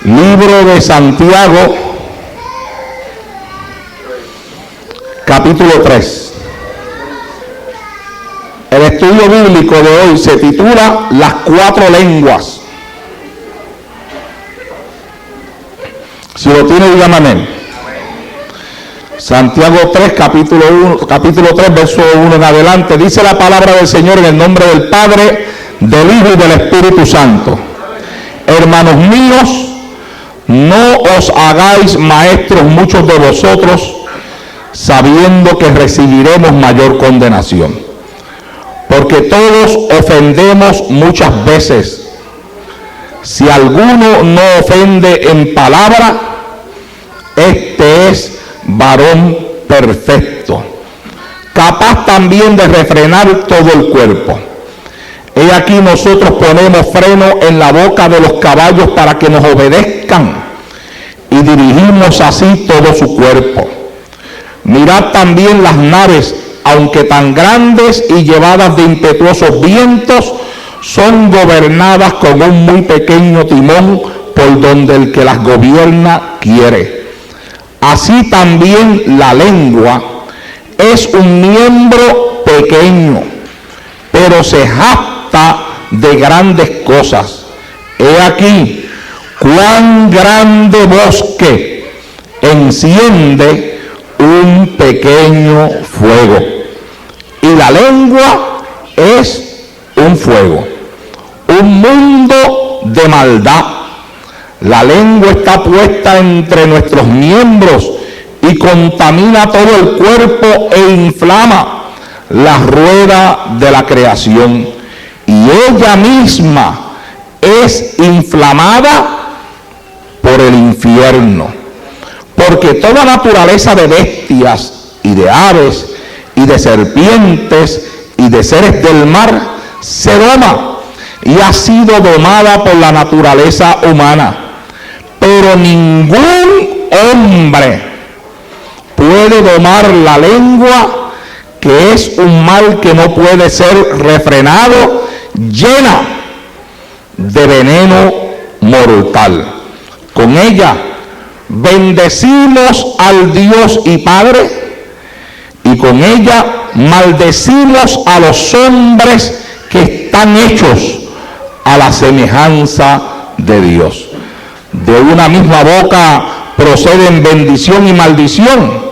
Libro de Santiago, capítulo 3. El estudio bíblico de hoy se titula Las cuatro lenguas. Si lo tiene, dígame amén. Santiago 3, capítulo 3, verso 1 en adelante, dice la palabra del Señor en el nombre del Padre, del Hijo y del Espíritu Santo. Hermanos míos, no os hagáis maestros muchos de vosotros, sabiendo que recibiremos mayor condenación. Porque todos ofendemos muchas veces. Si alguno no ofende en palabra, este es varón perfecto, capaz también de refrenar todo el cuerpo. He aquí nosotros ponemos freno en la boca de los caballos para que nos obedezcan y dirigimos así todo su cuerpo. Mirad también las naves, aunque tan grandes y llevadas de impetuosos vientos, son gobernadas con un muy pequeño timón por donde el que las gobierna quiere. Así también la lengua es un miembro pequeño, pero se jacta de grandes cosas. He aquí cuán grande bosque enciende un pequeño fuego. Y la lengua es un fuego, un mundo de maldad. La lengua está puesta entre nuestros miembros y contamina todo el cuerpo e inflama la rueda de la creación. Y ella misma es inflamada por el infierno. Porque toda naturaleza de bestias y de aves y de serpientes y de seres del mar se doma y ha sido domada por la naturaleza humana. Pero ningún hombre puede domar la lengua, que es un mal que no puede ser refrenado, llena de veneno mortal. Con ella bendecimos al Dios y Padre, y con ella maldecimos a los hombres que están hechos a la semejanza de Dios. De una misma boca proceden bendición y maldición.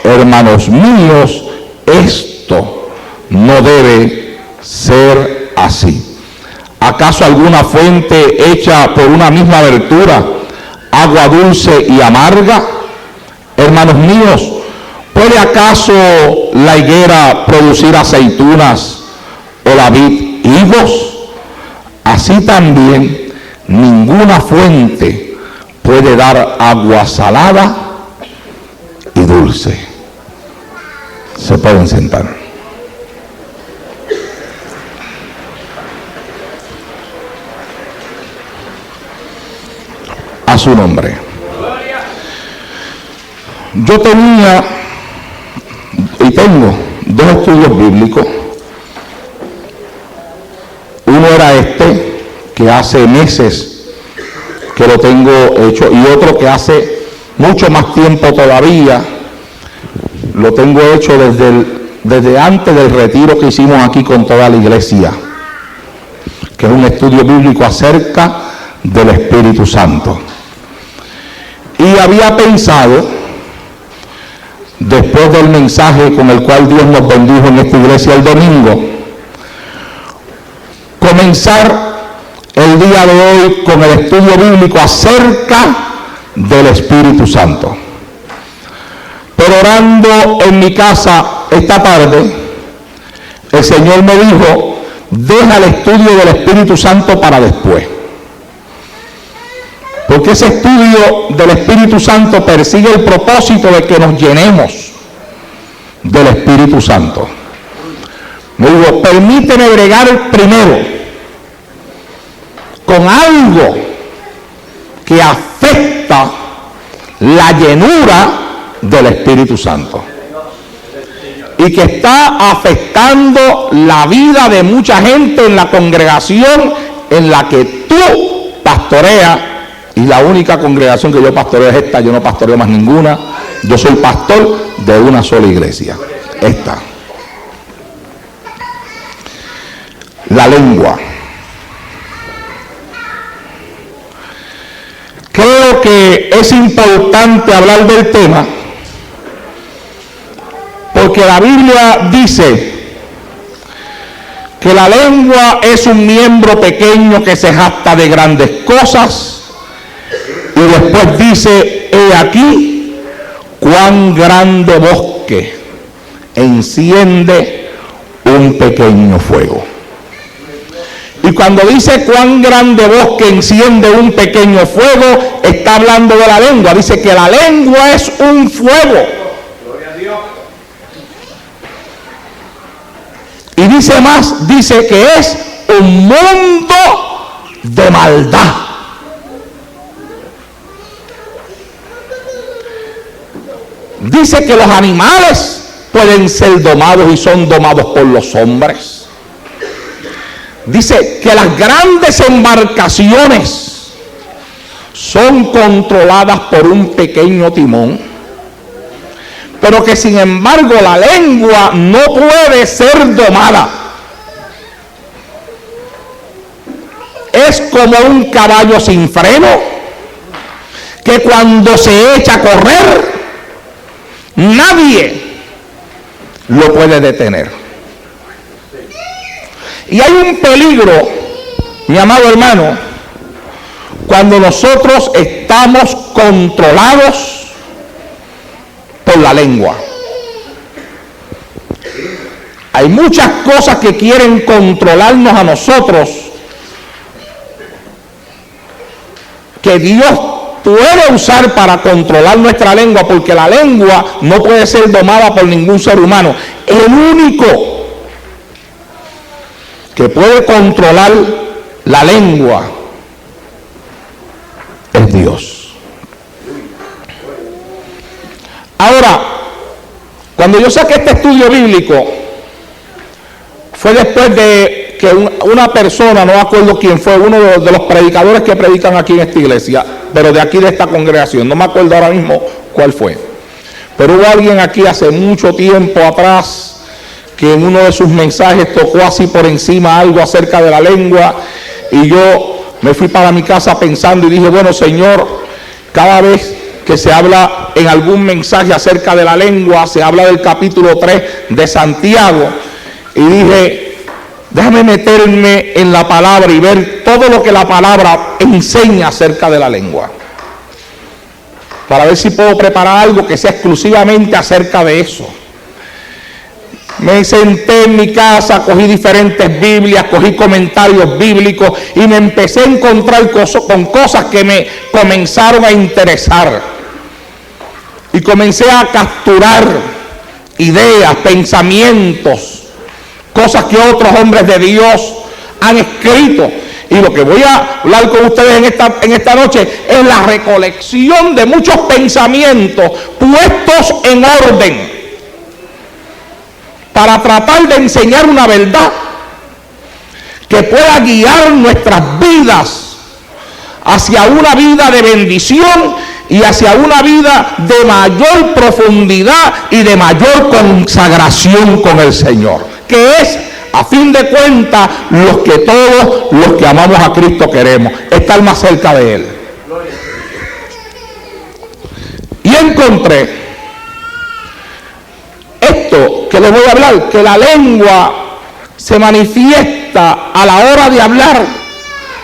Hermanos míos, esto no debe ser así. ¿Acaso alguna fuente hecha por una misma abertura, agua dulce y amarga? Hermanos míos, ¿puede acaso la higuera producir aceitunas o la vid higos? Así también ninguna fuente puede dar agua salada y dulce. Se pueden sentar. A su nombre. Yo tenía y tengo dos estudios bíblicos. Uno era este, que hace meses que lo tengo hecho, y otro que hace mucho más tiempo todavía. Lo tengo hecho desde antes del retiro que hicimos aquí con toda la iglesia, que es un estudio bíblico acerca del Espíritu Santo. Y había pensado, después del mensaje con el cual Dios nos bendijo en esta iglesia el domingo, comenzar el día de hoy con el estudio bíblico acerca del Espíritu Santo. Pero orando en mi casa esta tarde, el Señor me dijo, deja el estudio del Espíritu Santo para después. Porque ese estudio del Espíritu Santo persigue el propósito de que nos llenemos del Espíritu Santo. Me dijo, permíteme bregar primero con algo que afecta la llenura del Espíritu Santo y que está afectando la vida de mucha gente en la congregación en la que tú pastoreas Y la única congregación que yo pastoreo es esta, yo no pastoreo más ninguna. Yo soy pastor de una sola iglesia, esta. La lengua. Creo que es importante hablar del tema porque la Biblia dice que la lengua es un miembro pequeño que se jacta de grandes cosas, y después dice: he aquí cuán grande bosque enciende un pequeño fuego. Y cuando dice cuán grande bosque enciende un pequeño fuego, está hablando de la lengua. Dice que la lengua es un fuego. Gloria a Dios. Y dice más, dice que es un mundo de maldad. Dice que los animales pueden ser domados y son domados por los hombres. Dice que las grandes embarcaciones son controladas por un pequeño timón, pero que sin embargo la lengua no puede ser domada. Es como un caballo sin freno, que cuando se echa a correr, nadie lo puede detener. Y hay un peligro, mi amado hermano, cuando nosotros estamos controlados por la lengua. Hay muchas cosas que quieren controlarnos a nosotros, que Dios puede usar para controlar nuestra lengua, porque la lengua no puede ser domada por ningún ser humano. El único que puede controlar la lengua es Dios. Ahora, cuando yo saqué este estudio bíblico, fue después de que una persona, no me acuerdo quién fue, uno de los predicadores que predican aquí en esta iglesia, pero de aquí de esta congregación, no me acuerdo ahora mismo cuál fue, pero hubo alguien aquí hace mucho tiempo atrás que en uno de sus mensajes tocó así por encima algo acerca de la lengua, y yo me fui para mi casa pensando y dije: bueno, Señor, cada vez que se habla en algún mensaje acerca de la lengua, se habla del capítulo 3 de Santiago, y dije: déjame meterme en la palabra y ver todo lo que la palabra enseña acerca de la lengua, para ver si puedo preparar algo que sea exclusivamente acerca de eso. Me senté en mi casa, cogí diferentes Biblias, cogí comentarios bíblicos y me empecé a encontrar con cosas que me comenzaron a interesar. Y comencé a capturar ideas, pensamientos, cosas que otros hombres de Dios han escrito. Y lo que voy a hablar con ustedes en esta noche es la recolección de muchos pensamientos puestos en orden, para tratar de enseñar una verdad que pueda guiar nuestras vidas hacia una vida de bendición y hacia una vida de mayor profundidad y de mayor consagración con el Señor, que es, a fin de cuentas, todos los que amamos a Cristo queremos, estar más cerca de Él. Y encontré esto que les voy a hablar, que la lengua se manifiesta a la hora de hablar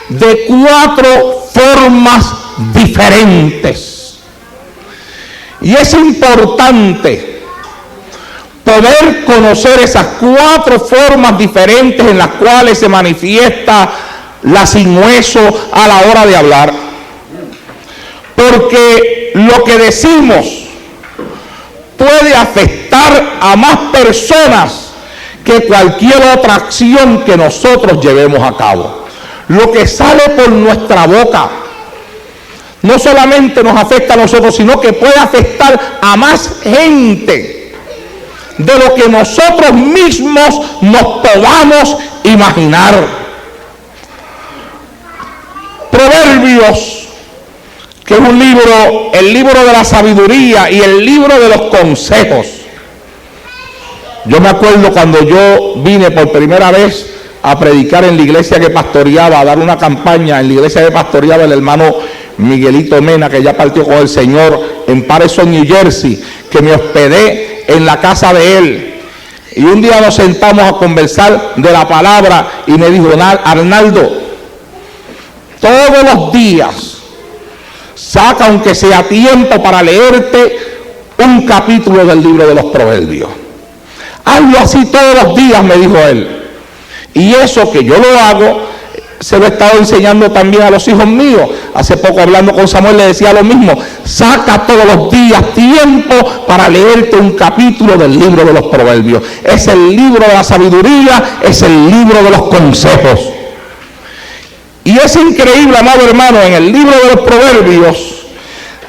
de 4 formas diferentes. Y es importante poder conocer esas 4 formas diferentes en las cuales se manifiesta la sin hueso a la hora de hablar. Porque lo que decimos puede afectar a más personas que cualquier otra acción que nosotros llevemos a cabo. Lo que sale por nuestra boca no solamente nos afecta a nosotros, sino que puede afectar a más gente de lo que nosotros mismos nos podamos imaginar. Proverbios es un libro, el libro de la sabiduría y el libro de los consejos. Yo me acuerdo cuando yo vine por primera vez a predicar en la iglesia que pastoreaba, a dar una campaña en la iglesia que pastoreaba el hermano Miguelito Mena, que ya partió con el Señor, en Patterson, New Jersey, que me hospedé en la casa de él. Y un día nos sentamos a conversar de la palabra y me dijo: Arnaldo, todos los días saca, aunque sea tiempo, para leerte un capítulo del libro de los Proverbios. Hazlo así todos los días, me dijo él. Y eso que yo lo hago, se lo he estado enseñando también a los hijos míos. Hace poco, hablando con Samuel, le decía lo mismo: saca todos los días tiempo para leerte un capítulo del libro de los Proverbios. Es el libro de la sabiduría, es el libro de los consejos. Y es increíble, amado hermano, en el libro de los Proverbios,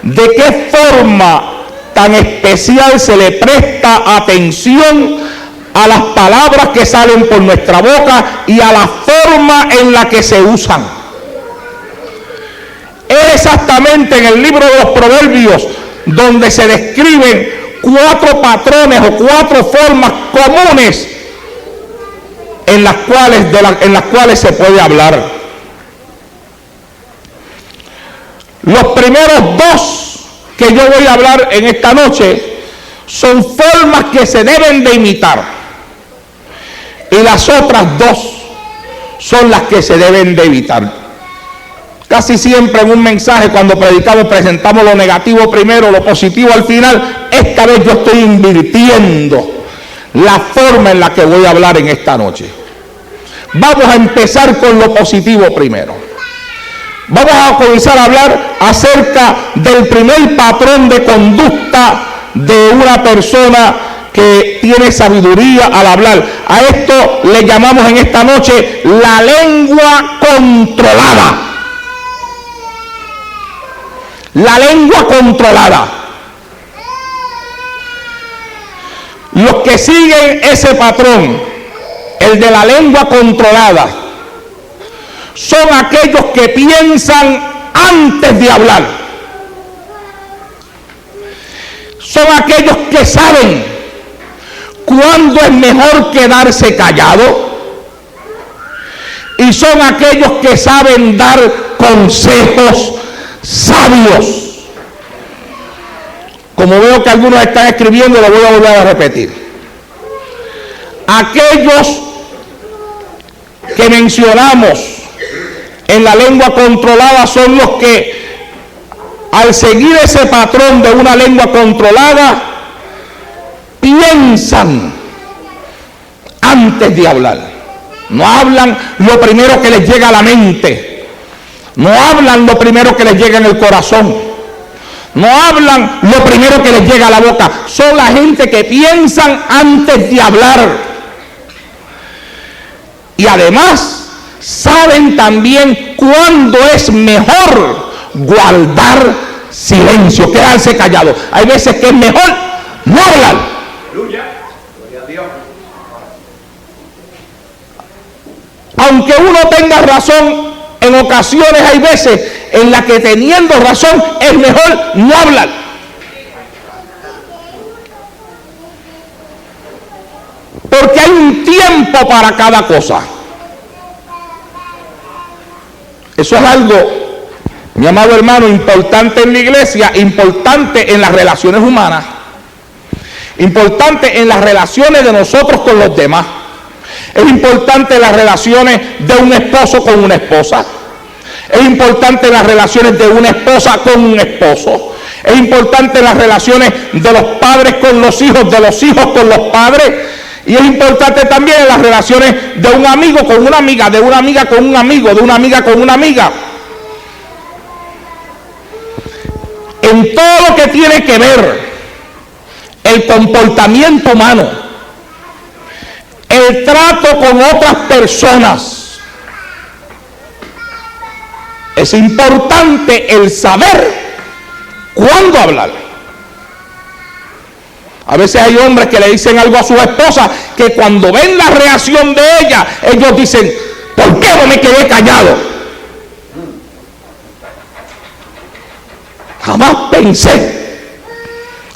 de qué forma tan especial se le presta atención a las palabras que salen por nuestra boca y a la forma en la que se usan. Es exactamente en el libro de los Proverbios donde se describen 4 patrones o 4 formas comunes en las cuales se puede hablar. Los primeros 2 que yo voy a hablar en esta noche son formas que se deben de imitar. Y las otras 2 son las que se deben de evitar. Casi siempre en un mensaje, cuando predicamos, presentamos lo negativo primero, lo positivo al final. Esta vez yo estoy invirtiendo la forma en la que voy a hablar en esta noche. Vamos a empezar con lo positivo primero. Vamos a comenzar a hablar acerca del primer patrón de conducta de una persona que tiene sabiduría al hablar. A esto le llamamos en esta noche la lengua controlada. La lengua controlada. Los que siguen ese patrón, el de la lengua controlada, son aquellos que piensan antes de hablar. Son aquellos que saben cuándo es mejor quedarse callado, y son aquellos que saben dar consejos sabios. Como veo que algunos están escribiendo, lo voy a volver a repetir. Aquellos que mencionamos en la lengua controlada son los que, al seguir ese patrón de una lengua controlada, piensan antes de hablar. No hablan lo primero que les llega a la mente. No hablan lo primero que les llega en el corazón. No hablan lo primero que les llega a la boca. Son la gente que piensan antes de hablar. Y además saben también cuándo es mejor guardar silencio, quedarse callado. Hay veces que es mejor no hablar. Aunque uno tenga razón, en ocasiones hay veces en las que, teniendo razón, es mejor no hablar. Porque hay un tiempo para cada cosa. Eso es algo, mi amado hermano, importante en la iglesia, importante en las relaciones humanas, importante en las relaciones de nosotros con los demás. Es importante en las relaciones de un esposo con una esposa. Es importante en las relaciones de una esposa con un esposo. Es importante en las relaciones de los padres con los hijos, de los hijos con los padres. Y es importante también en las relaciones de un amigo con una amiga, de una amiga con un amigo, de una amiga con una amiga. En todo lo que tiene que ver el comportamiento humano, el trato con otras personas, es importante el saber cuándo hablar. A veces hay hombres que le dicen algo a su esposa que cuando ven la reacción de ella, ellos dicen: ¿por qué no me quedé callado? Jamás pensé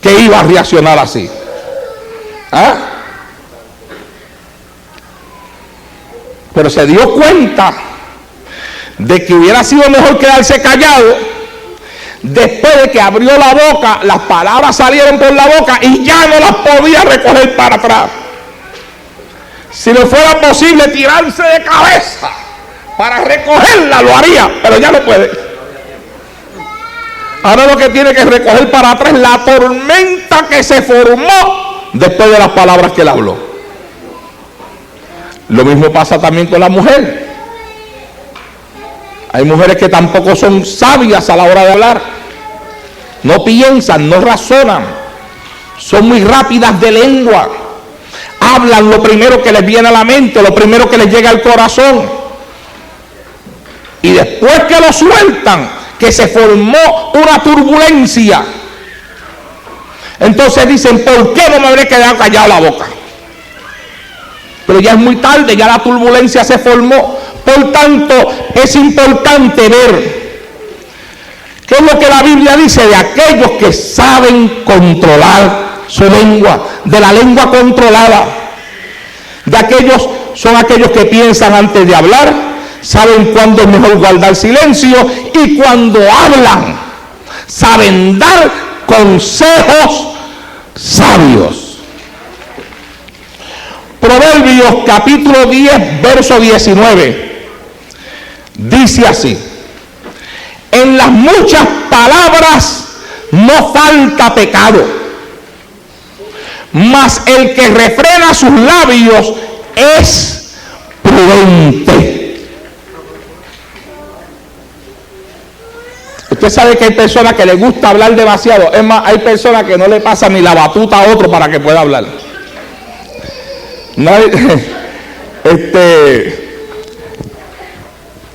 que iba a reaccionar así. ¿Ah? Pero se dio cuenta de que hubiera sido mejor quedarse callado. Después de que abrió la boca, las palabras salieron por la boca y ya no las podía recoger para atrás. Si le fuera posible tirarse de cabeza para recogerla, lo haría, pero ya no puede. Ahora lo que tiene que recoger para atrás es la tormenta que se formó después de las palabras que él habló. Lo mismo pasa también con la mujer. Hay mujeres que tampoco son sabias a la hora de hablar. No piensan, no razonan. Son muy rápidas de lengua. Hablan lo primero que les viene a la mente, lo primero que les llega al corazón. Y después que lo sueltan, que se formó una turbulencia, entonces dicen, ¿por qué no me habré quedado callado la boca? Pero ya es muy tarde, ya la turbulencia se formó. Por tanto, es importante ver qué es lo que la Biblia dice de aquellos que saben controlar su lengua, de la lengua controlada. De aquellos, son aquellos que piensan antes de hablar, saben cuándo es mejor guardar silencio y cuando hablan, saben dar consejos sabios. Proverbios capítulo 10, verso 19. Dice así: en las muchas palabras no falta pecado, mas el que refrena sus labios es prudente. Usted sabe que hay personas que les gusta hablar demasiado. Es más, hay personas que no le pasan ni la batuta a otro para que pueda hablar.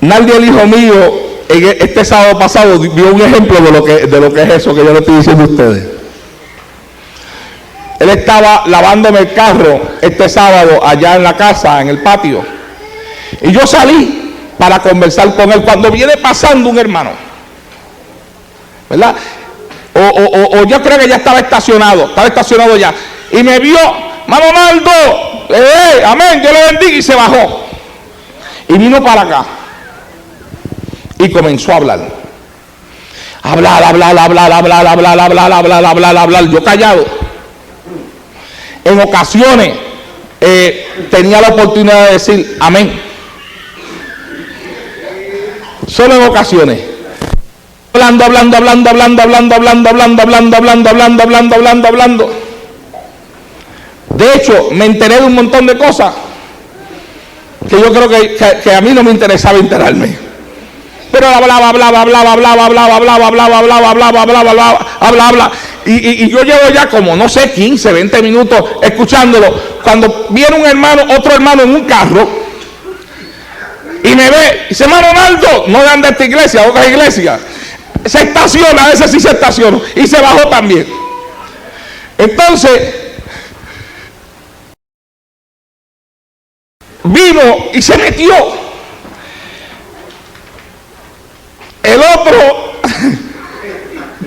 Nadie, el hijo mío, este sábado pasado vio un ejemplo de lo que es eso que yo le estoy diciendo a ustedes. Él estaba lavándome el carro este sábado allá en la casa, en el patio, y yo salí para conversar con él cuando viene pasando un hermano, ¿verdad? O yo creo que ya estaba estacionado ya, y me vio, mano Naldo, amén, Dios le bendiga, y se bajó y vino para acá y comenzó a hablar, yo callado. En ocasiones tenía la oportunidad de decir amén, solo en ocasiones, hablando. De hecho, me enteré de un montón de cosas que yo creo que a mí no me interesaba enterarme. Pero hablaba. Y yo llevo ya como, no sé, 15, 20 minutos escuchándolo. Cuando viene otro hermano en un carro, y me ve, y dice, hermano Ronaldo, no de esta iglesia, otra iglesia. Se estaciona, a veces sí se estaciona, y se bajó también. Entonces, vino y se metió. El otro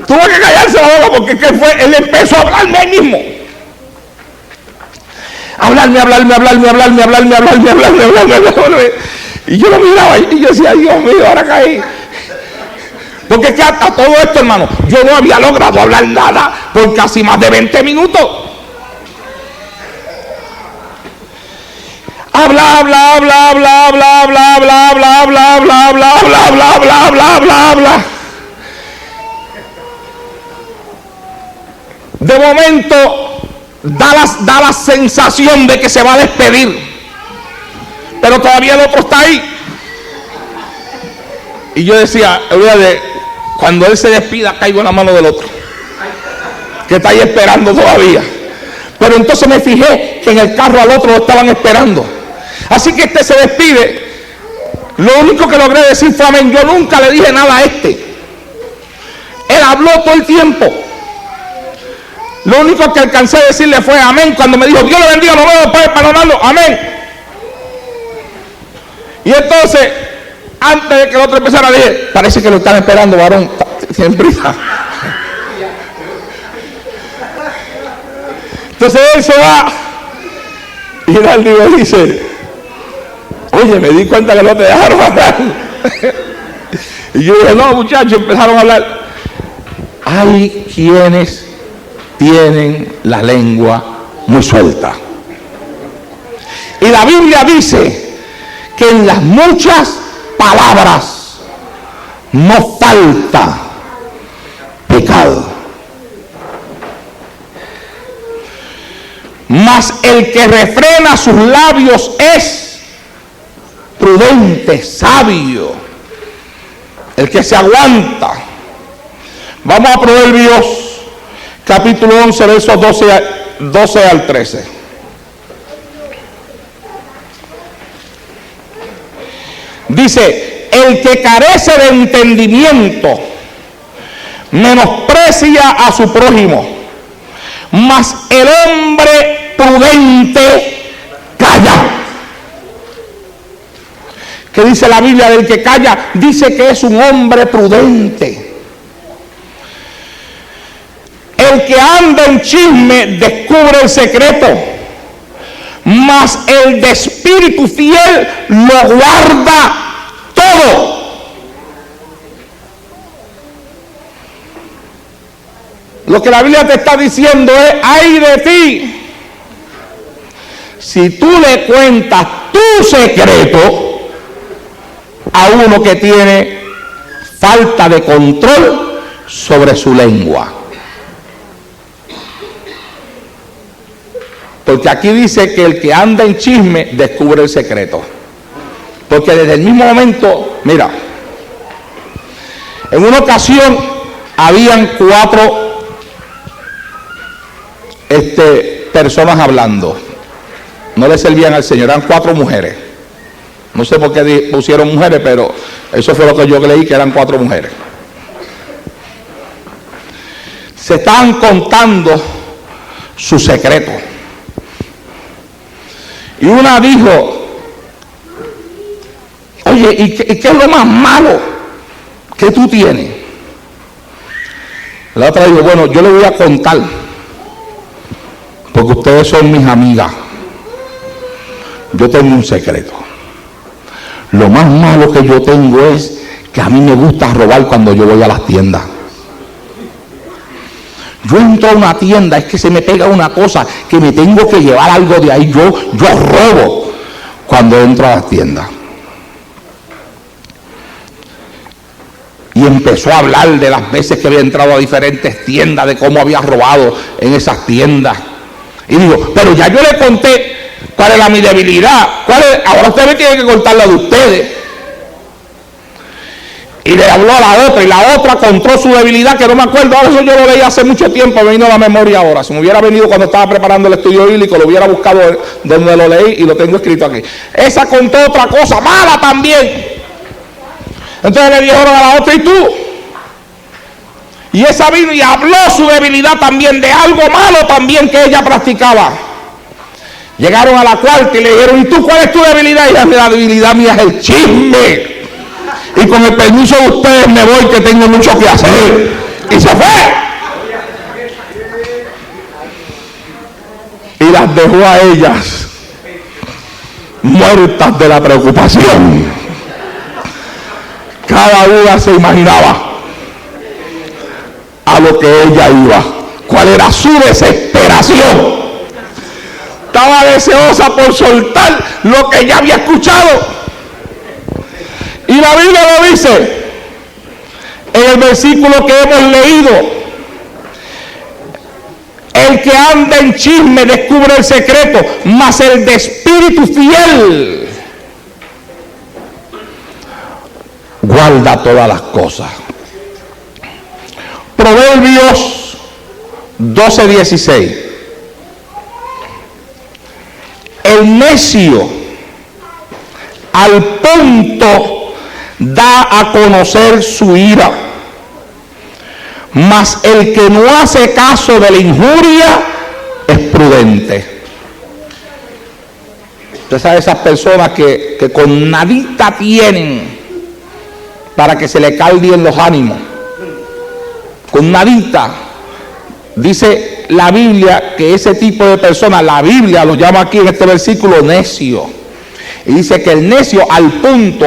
tuvo que callarse la boca porque él empezó a hablarme él mismo. Hablarme. Y yo lo miraba y yo decía, Dios mío, ahora caí. Porque es que hasta todo esto, hermano, yo no había logrado hablar nada por casi más de 20 minutos. Habla. De momento da la sensación de que se va a despedir, pero todavía el otro está ahí. Y yo decía, cuando él se despida, caigo en la mano del otro, que está ahí esperando todavía. Pero entonces me fijé que en el carro al otro lo estaban esperando. Así que este se despide. Lo único que logré decir fue amén. Yo nunca le dije nada a este. Él habló todo el tiempo. Lo único que alcancé a decirle fue amén cuando me dijo, Dios le bendiga, nos vemos para perdonarlo, amén. Y entonces, antes de que el otro empezara, dije, parece que lo están esperando, varón, tienen prisa. Entonces él se va y el digo dice, oye, me di cuenta que no te dejaron hablar. Y yo dije, no, muchachos, empezaron a hablar. Hay quienes tienen la lengua muy suelta. Y la Biblia dice que en las muchas palabras no falta pecado. Mas el que refrena sus labios es prudente, sabio. El que se aguanta. Vamos a Proverbios capítulo 11, versos 12 al 13. Dice, el que carece de entendimiento menosprecia a su prójimo, mas el hombre prudente calla. ¿Qué dice la Biblia del que calla? Dice que es un hombre prudente. El que anda en chisme descubre el secreto, mas el de espíritu fiel lo guarda todo. Lo que la Biblia te está diciendo es, ay de ti, si tú le cuentas tu secreto a uno que tiene falta de control sobre su lengua. Porque aquí dice que el que anda en chisme descubre el secreto. Porque desde el mismo momento, mira, en una ocasión habían 4 personas hablando. No le servían al Señor, eran 4 mujeres. No sé por qué pusieron mujeres, pero eso fue lo que yo leí, que eran 4 mujeres. Se estaban contando su secreto. Y una dijo, oye, ¿y qué es lo más malo que tú tienes? La otra dijo, bueno, yo le voy a contar, porque ustedes son mis amigas. Yo tengo un secreto. Lo más malo que yo tengo es que a mí me gusta robar cuando yo voy a las tiendas. Yo entro a una tienda, es que se me pega una cosa, que me tengo que llevar algo de ahí. Yo robo cuando entro a las tiendas. Y empezó a hablar de las veces que había entrado a diferentes tiendas, de cómo había robado en esas tiendas. Y digo, pero ya yo le conté cuál era mi debilidad. Ahora usted me tiene que contar la de ustedes. Y le habló a la otra, y la otra contó su debilidad, que no me acuerdo, ahora eso yo lo leí hace mucho tiempo, me vino a la memoria ahora. Si me hubiera venido cuando estaba preparando el estudio bíblico, lo hubiera buscado donde lo leí y lo tengo escrito aquí. Esa contó otra cosa mala también. Entonces le dijeron a la otra, ¿y tú? Y esa vino y habló su debilidad también, de algo malo también que ella practicaba. Llegaron a la cuarta y le dijeron, ¿y tú cuál es tu debilidad? Y la debilidad mía es el chisme. Y con el permiso de ustedes me voy, que tengo mucho que hacer. Y se fue. Y las dejó a ellas muertas de la preocupación. Cada una se imaginaba a lo que ella iba, cuál era su desesperación. Estaba deseosa por soltar lo que ya había escuchado. Y la Biblia lo dice en el versículo que hemos leído: el que anda en chisme descubre el secreto, mas el de espíritu fiel guarda todas las cosas. Proverbios 12:16. El necio al punto da a conocer su ira, mas el que no hace caso de la injuria es prudente. Usted sabe, esas personas que con nadita tienen para que se le calden los ánimos, con nadita. Dice la Biblia que ese tipo de personas, la Biblia lo llama aquí en este versículo necio. Y dice que el necio al punto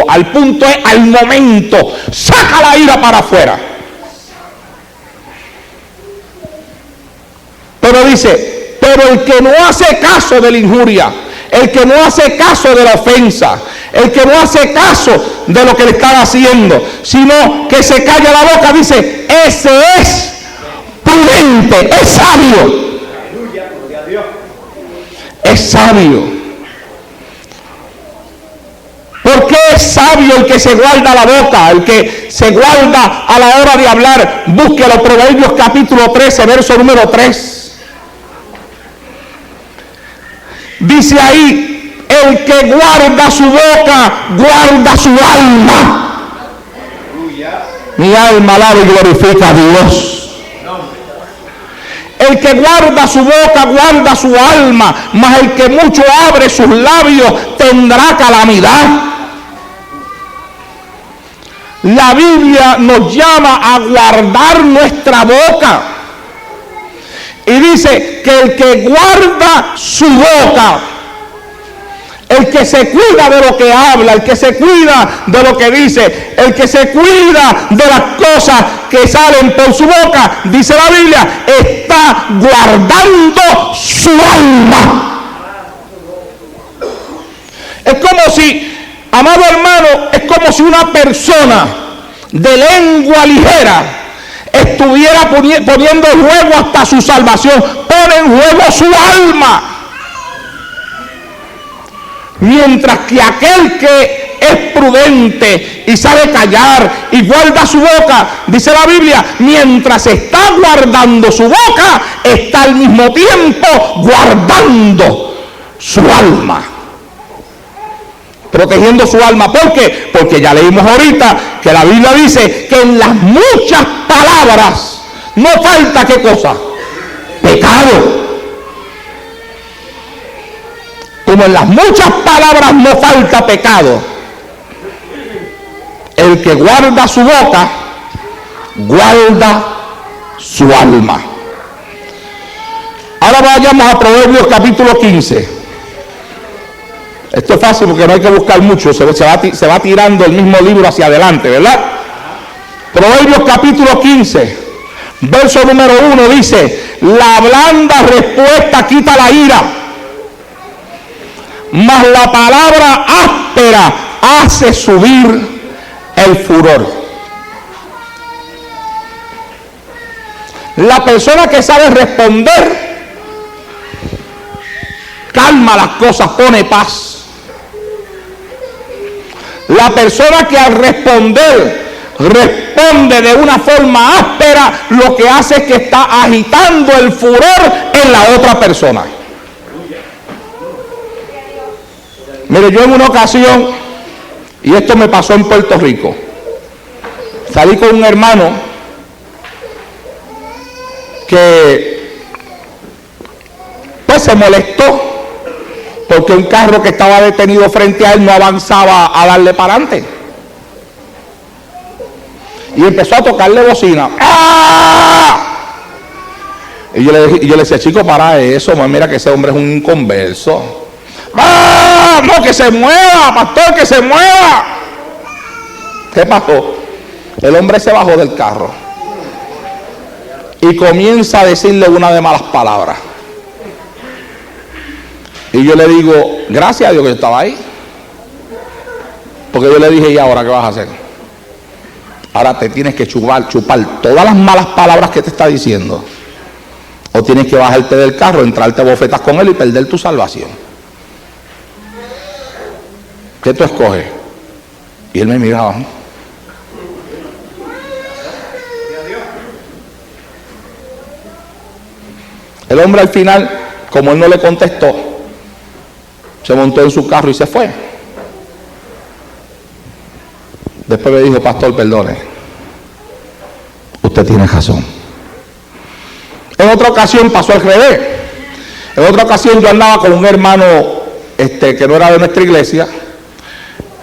es al momento, saca la ira para afuera. Pero dice, pero el que no hace caso de la injuria, el que no hace caso de la ofensa, el que no hace caso de lo que le están haciendo, sino que se calla la boca, dice, ese es prudente, es sabio. Es sabio. ¿Por qué es sabio el que se guarda la boca, el que se guarda a la hora de hablar? Busque los Proverbios capítulo 13, verso número 3. Dice ahí, el que guarda su boca, guarda su alma. Mi alma alaba y glorifica a Dios. El que guarda su boca, guarda su alma, mas el que mucho abre sus labios tendrá calamidad. La Biblia nos llama a guardar nuestra boca. Y dice que el que guarda su boca, el que se cuida de lo que habla, el que se cuida de lo que dice, el que se cuida de las cosas que salen por su boca, dice la Biblia, está guardando su alma. Es como si, amado hermano, es como si una persona de lengua ligera estuviera poniendo en juego hasta su salvación, pone en juego su alma. Mientras que aquel que es prudente y sabe callar y guarda su boca, dice la Biblia, mientras está guardando su boca, está al mismo tiempo guardando su alma. Protegiendo su alma. ¿Por qué? Porque ya leímos ahorita que la Biblia dice que en las muchas palabras no falta ¿qué cosa? Pecado. Como en las muchas palabras no falta pecado, el que guarda su boca, guarda su alma. Ahora vayamos a Proverbios capítulo 15. Esto es fácil porque no hay que buscar mucho, se va tirando el mismo libro hacia adelante, ¿verdad? Proverbios capítulo 15, verso número 1 dice, la blanda respuesta quita la ira, mas la palabra áspera hace subir el furor. La persona que sabe responder calma las cosas, pone paz. La persona que al responder responde de una forma áspera, lo que hace es que está agitando el furor en la otra persona. Mire, yo en una ocasión, y esto me pasó en Puerto Rico, salí con un hermano que pues se molestó porque un carro que estaba detenido frente a él no avanzaba a darle para adelante. Y empezó a tocarle bocina. ¡Ah! Y yo le decía, chico, para eso, mira que ese hombre es un inconverso. ¡Ah! No, que se mueva, pastor, que se mueva. ¿Qué pasó? El hombre se bajó del carro y comienza a decirle una de malas palabras. Y yo le digo, gracias a Dios que yo estaba ahí. Porque yo le dije, ¿y ahora qué vas a hacer? Ahora te tienes que chupar todas las malas palabras que te está diciendo. O tienes que bajarte del carro, entrarte a bofetas con él y perder tu salvación. ¿Qué tú escoges? Y él me miraba. El hombre al final, como él no le contestó, se montó en su carro y se fue. Después me dijo, pastor, perdone, usted tiene razón. En otra ocasión pasó al revés. En otra ocasión yo andaba con un hermano que no era de nuestra iglesia.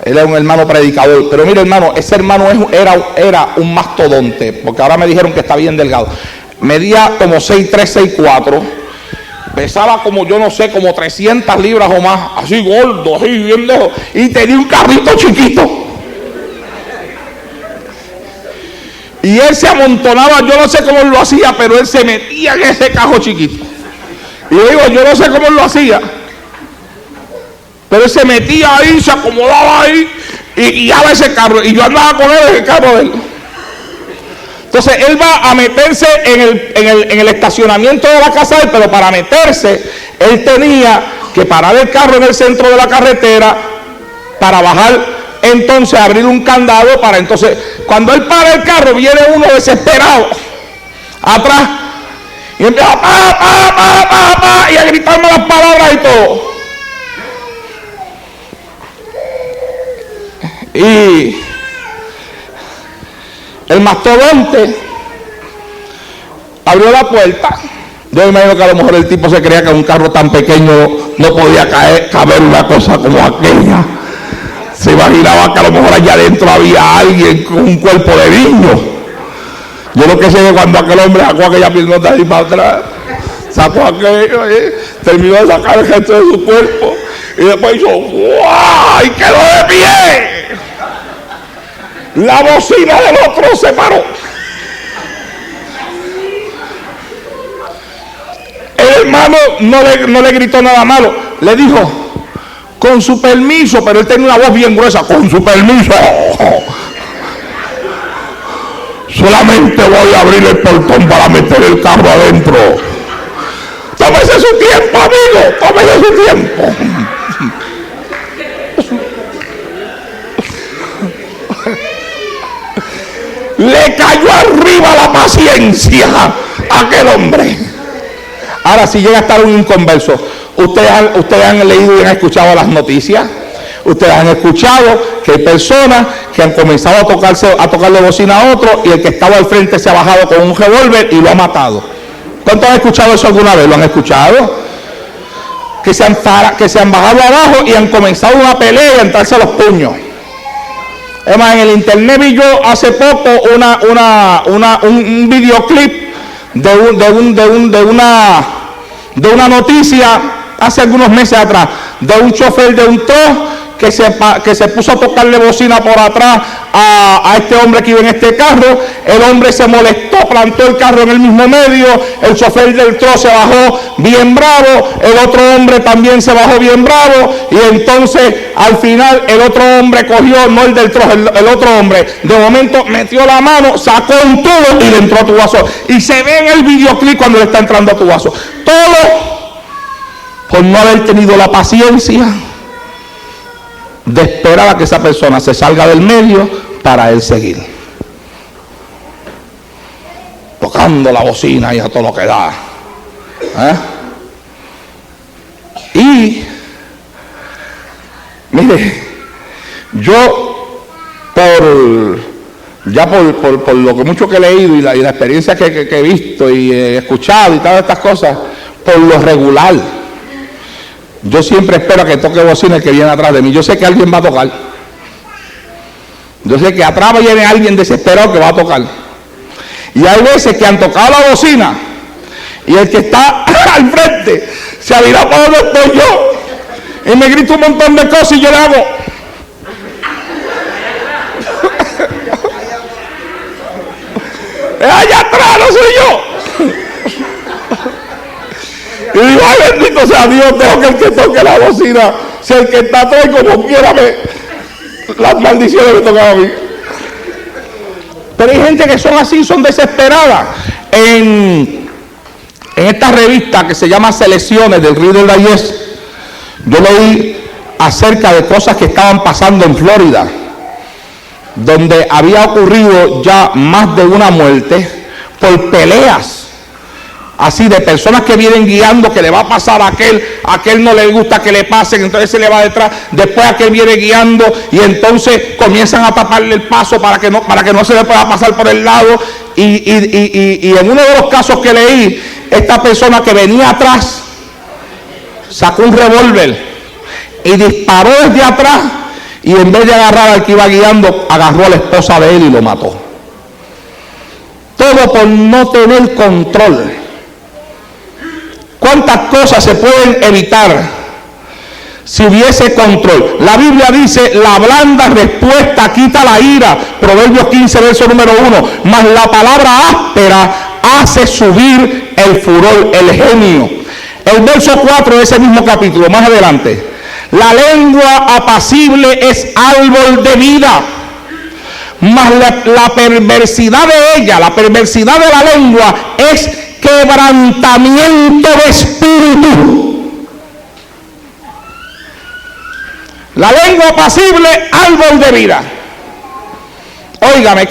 Él era un hermano predicador. Pero mire, hermano, ese hermano era un mastodonte, porque ahora me dijeron que está bien delgado. medía como 6'3", 6'4", pesaba como, yo no sé, como 300 libras o más, así gordo, así bien lejos, y tenía un carrito chiquito. Y él se amontonaba, yo no sé cómo él lo hacía, pero él se metía en ese carro chiquito. Y yo digo, yo no sé cómo él lo hacía, pero él se metía ahí, se acomodaba ahí y guiaba ese carro. Y yo andaba con él en el carro de él. Entonces él va a meterse en el estacionamiento de la casa de él, pero para meterse, él tenía que parar el carro en el centro de la carretera para bajar. Entonces abrir un candado para entonces, cuando él para el carro, viene uno desesperado atrás y empieza y a gritarme las palabras y todo. Y el mastodonte abrió la puerta. Yo me imagino que a lo mejor el tipo se creía que en un carro tan pequeño no podía caber una cosa como aquella. Se imaginaba que a lo mejor allá adentro había alguien con un cuerpo de niño. Yo lo que sé es que cuando aquel hombre sacó aquella piernota ahí para atrás, sacó aquello, terminó de sacar el gesto de su cuerpo y después hizo ¡guau! Y quedó de pie. La bocina del otro se paró. El hermano no le gritó nada malo, le dijo: con su permiso, pero él tenía una voz bien gruesa, con su permiso, solamente voy a abrir el portón para meter el carro adentro. Tómese su tiempo, amigo, tómese su tiempo. Le cayó arriba la paciencia a aquel hombre. Ahora, si llega a estar un inconverso, ustedes han leído y han escuchado las noticias. Ustedes han escuchado que hay personas que han comenzado a tocarle bocina a otro y el que estaba al frente se ha bajado con un revólver y lo ha matado. ¿Cuántos han escuchado eso alguna vez? ¿Lo han escuchado? Que se han bajado abajo y han comenzado una pelea y a entrarse a los puños. Es más, en el internet vi yo hace poco un videoclip de una noticia hace algunos meses atrás, de un chofer de un truck que se puso a tocarle bocina por atrás a este hombre que iba en este carro. El hombre se molestó, plantó el carro en el mismo medio, el chofer del truck se bajó bien bravo, el otro hombre también se bajó bien bravo, y entonces al final el otro hombre cogió, no el del truck, el otro hombre, de momento metió la mano, sacó un tubo y le entró a tu vaso. Y se ve en el videoclip cuando le está entrando a tu vaso. Todo por no haber tenido la paciencia de esperar a que esa persona se salga del medio para él seguir. Tocando la bocina y a todo lo que da. Y, mire, yo por lo que mucho que he leído y la experiencia que he visto y he escuchado y todas estas cosas, por lo regular, yo siempre espero a que toque bocina el que viene atrás de mí. Yo sé que alguien va a tocar. Yo sé que atrás viene alguien desesperado que va a tocar. Y hay veces que han tocado la bocina y el que está al frente se ha virado para donde estoy yo y me grita un montón de cosas y yo le hago. Allá atrás no soy yo. Y digo, ay, bendito sea Dios, dejo que el que toque la bocina, si el que está atrás como quiera, las maldiciones me tocan a mí. Pero hay gente que son así, son desesperadas. En esta revista que se llama Selecciones del Reader Digest, yo leí acerca de cosas que estaban pasando en Florida, donde había ocurrido ya más de una muerte por peleas así de personas que vienen guiando, que le va a pasar a aquel no le gusta que le pasen, entonces se le va detrás, después aquel viene guiando y entonces comienzan a taparle el paso para que no se le pueda pasar por el lado, y en uno de los casos que leí, esta persona que venía atrás sacó un revólver y disparó desde atrás, y en vez de agarrar al que iba guiando, agarró a la esposa de él y lo mató. Todo todo por no tener control. ¿Cuántas cosas se pueden evitar si hubiese control? La Biblia dice, la blanda respuesta quita la ira. Proverbios 15, verso número 1. Mas la palabra áspera hace subir el furor, el genio. El verso 4 de ese mismo capítulo, más adelante. La lengua apacible es árbol de vida, mas la perversidad de ella, la perversidad de la lengua es quebrantamiento de espíritu. La lengua apacible, árbol de vida. Óigame,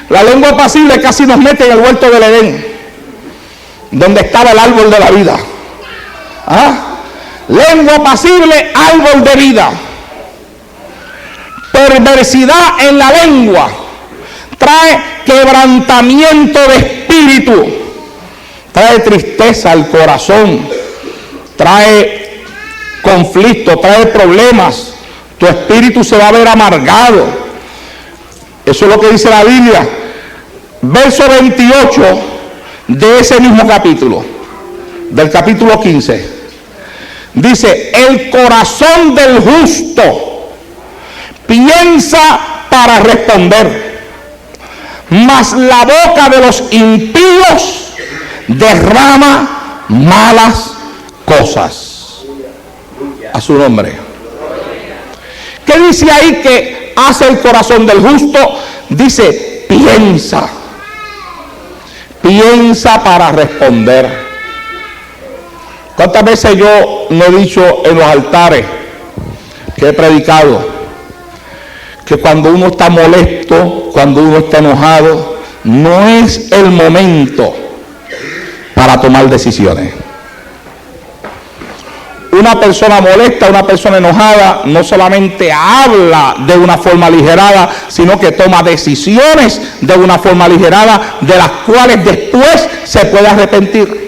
la lengua apacible casi nos mete en el huerto del Edén, donde estaba el árbol de la vida. Lengua apacible, árbol de vida. Perversidad en la lengua trae quebrantamiento de espíritu, trae tristeza al corazón, trae conflicto, trae problemas. Tu espíritu se va a ver amargado. Eso es lo que dice la Biblia. Verso 28 de ese mismo capítulo, del capítulo 15. Dice, el corazón del justo piensa para responder, mas la boca de los impíos derrama malas cosas. A su nombre. ¿Qué dice ahí que hace el corazón del justo? Dice, piensa para responder. ¿Cuántas veces yo no he dicho en los altares que he predicado que cuando uno está molesto, cuando uno está enojado, no es el momento para tomar decisiones? Una persona molesta, una persona enojada, no solamente habla de una forma aligerada, sino que toma decisiones de una forma aligerada, de las cuales después se puede arrepentir.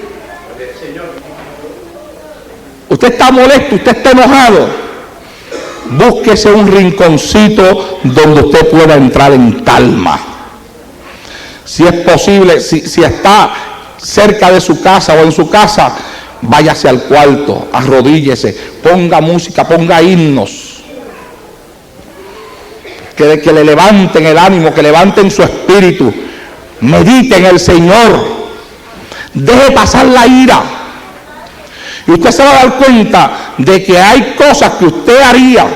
Usted está molesto, usted está enojado, búsquese un rinconcito donde usted pueda entrar en calma. Si es posible, si está cerca de su casa o en su casa, váyase al cuarto, arrodíllese, ponga música, ponga himnos que le levanten el ánimo, que levanten su espíritu. Medite en el Señor, deje pasar la ira. Y usted se va a dar cuenta de que hay cosas que usted haría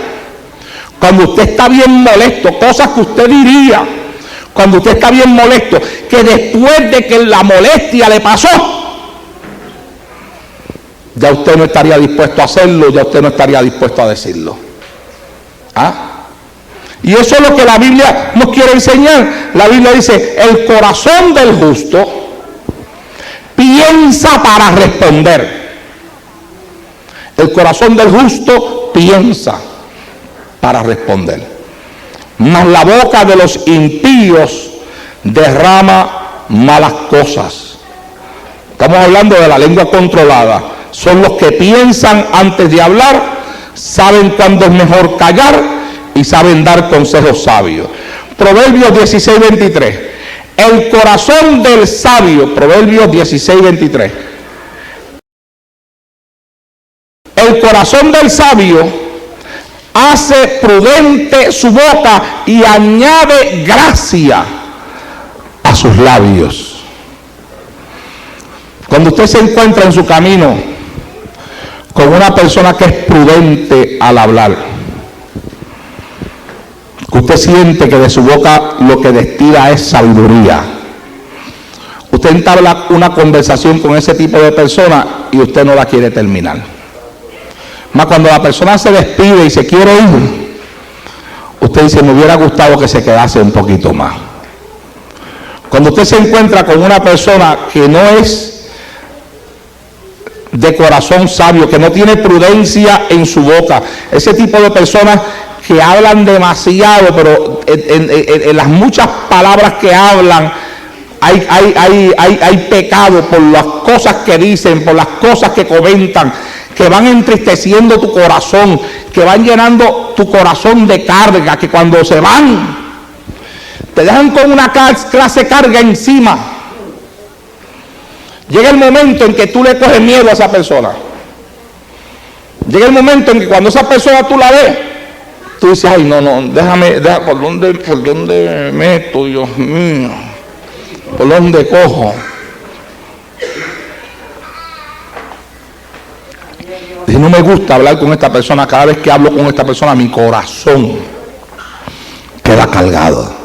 cuando usted está bien molesto, cosas que usted diría cuando usted está bien molesto, que después de que la molestia le pasó, ya usted no estaría dispuesto a hacerlo, ya usted no estaría dispuesto a decirlo. Y eso es lo que la Biblia nos quiere enseñar. La Biblia dice, el corazón del justo piensa para responder. El corazón del justo piensa para responder, mas la boca de los impíos derrama malas cosas. Estamos hablando de la lengua controlada. Son los que piensan antes de hablar, saben cuándo es mejor callar y saben dar consejos sabios. Proverbios 16:23. El corazón del sabio, Proverbios 16:23. El corazón del sabio hace prudente su boca y añade gracia a sus labios. Cuando usted se encuentra en su camino con una persona que es prudente al hablar, que usted siente que de su boca lo que destila es sabiduría, usted entabla una conversación con ese tipo de persona y usted no la quiere terminar. Mas cuando la persona se despide y se quiere ir, usted dice, me hubiera gustado que se quedase un poquito más. Cuando usted se encuentra con una persona que no es de corazón sabio, que no tiene prudencia en su boca, ese tipo de personas que hablan demasiado, pero en las muchas palabras que hablan hay pecado por las cosas que dicen, por las cosas que comentan, que van entristeciendo tu corazón, que van llenando tu corazón de carga, que cuando se van te dejan con una clase carga encima. Llega el momento en que tú le coges miedo a esa persona. Llega el momento en que cuando esa persona tú la ves, tú dices, ay, no, déjame, ¿por dónde meto, Dios mío? ¿Por dónde cojo? Y no me gusta hablar con esta persona. Cada vez que hablo con esta persona, mi corazón queda cargado.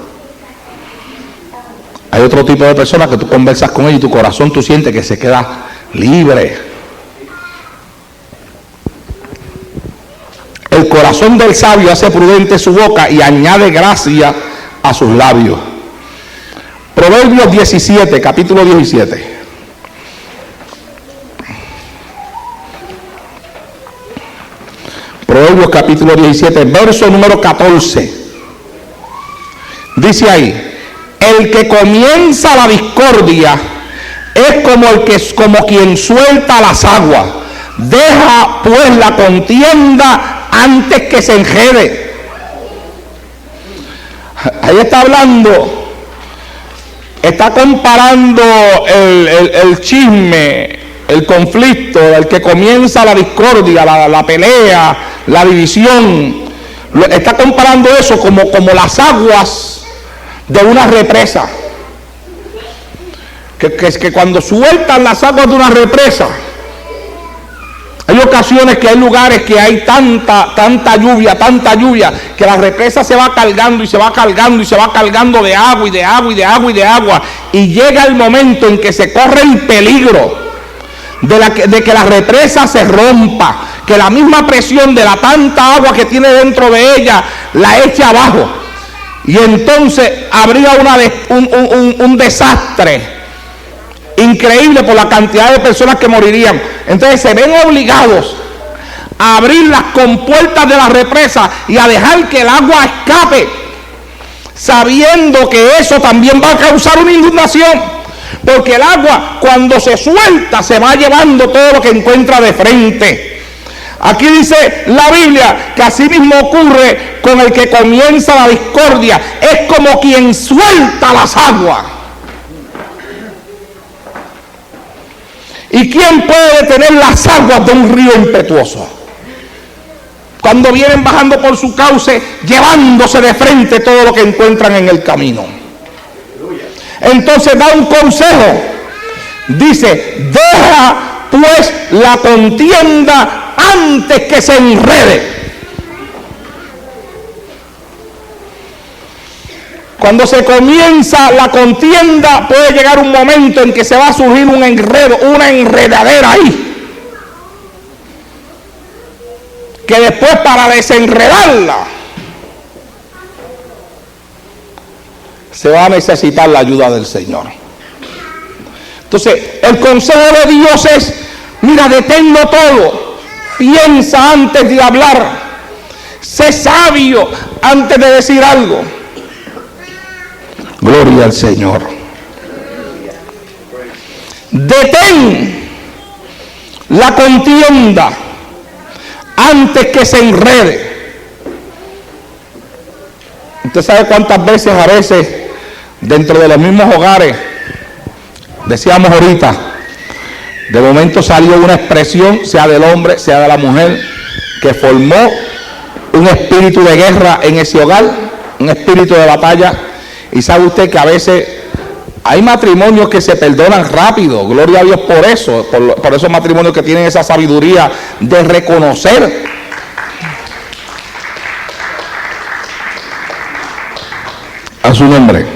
Hay otro tipo de personas que tú conversas con ellos y tu corazón tú sientes que se queda libre. El corazón del sabio hace prudente su boca y añade gracia a sus labios. Proverbios 17, capítulo 17. Proverbios capítulo 17, verso número 14. Dice ahí: el que comienza la discordia es como quien suelta las aguas. Deja pues la contienda antes que se enrede. Ahí está hablando, está comparando el chisme, el conflicto, el que comienza la discordia, la pelea, la división. Está comparando eso como las aguas de una represa. Que cuando sueltan las aguas de una represa, hay ocasiones que hay lugares que hay tanta lluvia, que la represa se va cargando y se va cargando y se va cargando de agua y de agua y de agua y de agua. Y llega el momento en que se corre el peligro de que la represa se rompa, que la misma presión de la tanta agua que tiene dentro de ella la eche abajo. Y entonces habría un desastre increíble por la cantidad de personas que morirían. Entonces se ven obligados a abrir las compuertas de la represa y a dejar que el agua escape, sabiendo que eso también va a causar una inundación, porque el agua cuando se suelta se va llevando todo lo que encuentra de frente. Aquí dice la Biblia que así mismo ocurre con el que comienza la discordia, es como quien suelta las aguas. ¿Y quién puede detener las aguas de un río impetuoso? Cuando vienen bajando por su cauce, llevándose de frente todo lo que encuentran en el camino. Entonces da un consejo. Dice: deja pues la contienda antes que se enrede. Cuando se comienza la contienda, puede llegar un momento en que se va a surgir un enredo, una enredadera ahí, que después para desenredarla se va a necesitar la ayuda del Señor. Entonces el consejo de Dios es: mira, deténlo todo, piensa antes de hablar, sé sabio antes de decir algo. Gloria al Señor. Detén la contienda antes que se enrede. Usted sabe cuántas veces, a veces, dentro de los mismos hogares, decíamos ahorita, de momento salió una expresión, sea del hombre, sea de la mujer, que formó un espíritu de guerra en ese hogar, un espíritu de batalla. Y sabe usted que a veces hay matrimonios que se perdonan rápido, gloria a Dios por eso, por esos matrimonios que tienen esa sabiduría de reconocer. A su nombre.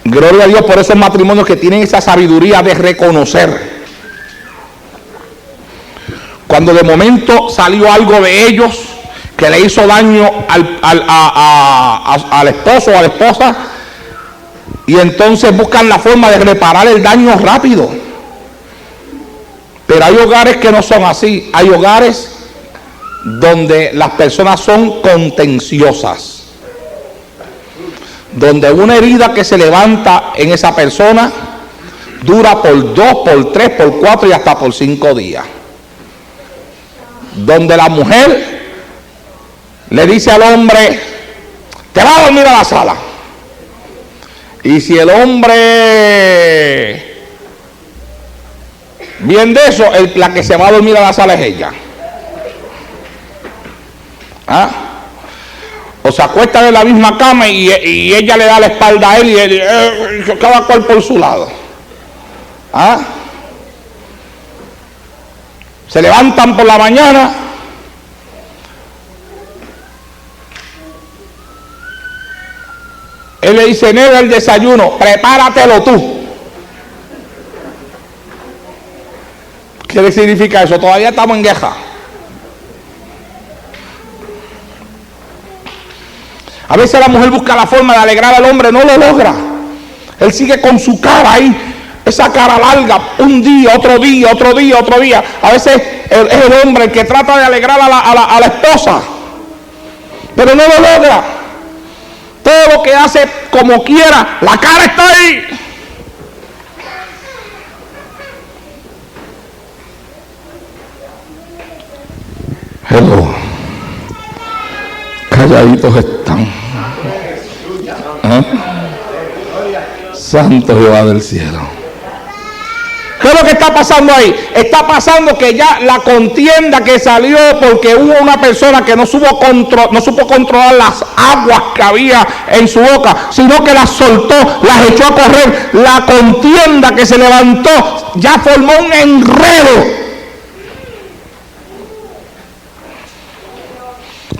Gloria a Dios por esos matrimonios que tienen esa sabiduría de reconocer. Cuando de momento salió algo de ellos que le hizo daño al esposo o a la esposa, y entonces buscan la forma de reparar el daño rápido. Pero hay hogares que no son así. Hay hogares donde las personas son contenciosas, donde una herida que se levanta en esa persona dura por 2, por 3, por 4 y hasta por 5 días. Donde la mujer le dice al hombre: te vas a dormir a la sala. Y si el hombre, bien de eso, la que se va a dormir a la sala es ella. ¿Ah? O se acuestan en la misma cama y ella le da la espalda a él y cada cual por su lado. ¿Ah? Se levantan por la mañana. Él le dice, nega el desayuno, prepáratelo tú. ¿Qué significa eso? Todavía estamos en guerra. A veces la mujer busca la forma de alegrar al hombre, no lo logra. Él sigue con su cara ahí, esa cara larga, un día, otro día, otro día, otro día. A veces es el hombre el que trata de alegrar a la esposa, pero no lo logra. Todo lo que hace como quiera, la cara está ahí. Hello. Calladitos están. ¿Eh? Santo Jehová del cielo. ¿Qué es lo que está pasando ahí? Está pasando que ya la contienda que salió porque hubo una persona que no supo controlar las aguas que había en su boca, sino que las soltó, las echó a correr. La contienda que se levantó ya formó un enredo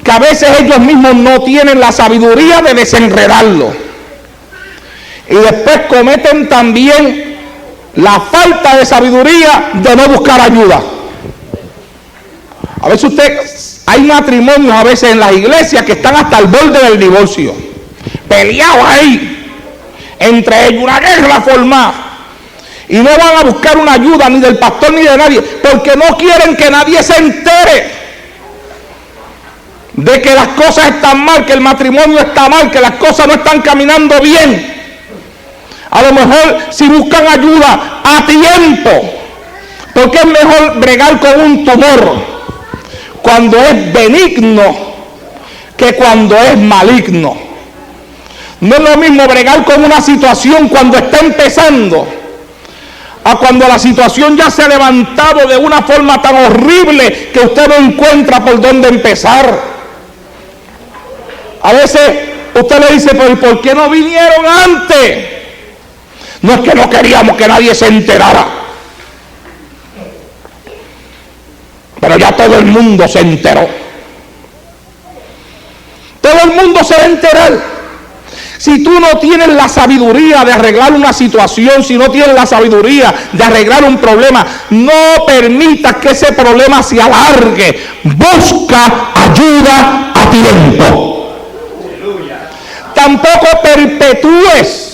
que a veces ellos mismos no tienen la sabiduría de desenredarlo. Y después cometen también la falta de sabiduría de no buscar ayuda. A veces hay matrimonios a veces en las iglesias que están hasta el borde del divorcio, peleados ahí, entre ellos, una guerra formada, y no van a buscar una ayuda ni del pastor ni de nadie, porque no quieren que nadie se entere de que las cosas están mal, que el matrimonio está mal, que las cosas no están caminando bien. A lo mejor si buscan ayuda a tiempo, porque es mejor bregar con un tumor cuando es benigno que cuando es maligno. No es lo mismo bregar con una situación cuando está empezando a cuando la situación ya se ha levantado de una forma tan horrible que usted no encuentra por dónde empezar. A veces usted le dice, pero ¿por qué no vinieron antes? No es que no queríamos que nadie se enterara, pero ya todo el mundo se enteró. Todo el mundo se va a enterar. Si tú no tienes la sabiduría de arreglar una situación, si no tienes la sabiduría de arreglar un problema, no permitas que ese problema se alargue. Busca ayuda a tiempo. Tampoco perpetúes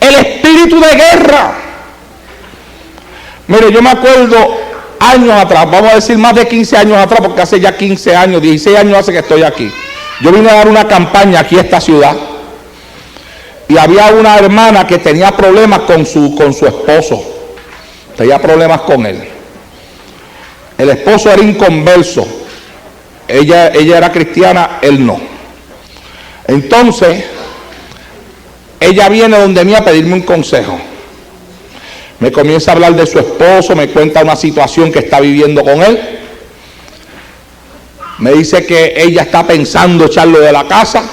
el espíritu de guerra. Mire, yo me acuerdo años atrás, vamos a decir más de 15 años atrás, porque hace ya 15 años, 16 años hace que estoy aquí. Yo vine a dar una campaña aquí a esta ciudad y había una hermana que tenía problemas con su esposo. Tenía problemas con él. El esposo era inconverso. Ella era cristiana, él no. Entonces ella viene donde mí a pedirme un consejo. Me comienza a hablar de su esposo, me cuenta una situación que está viviendo con él. Me dice que ella está pensando echarlo de la casa.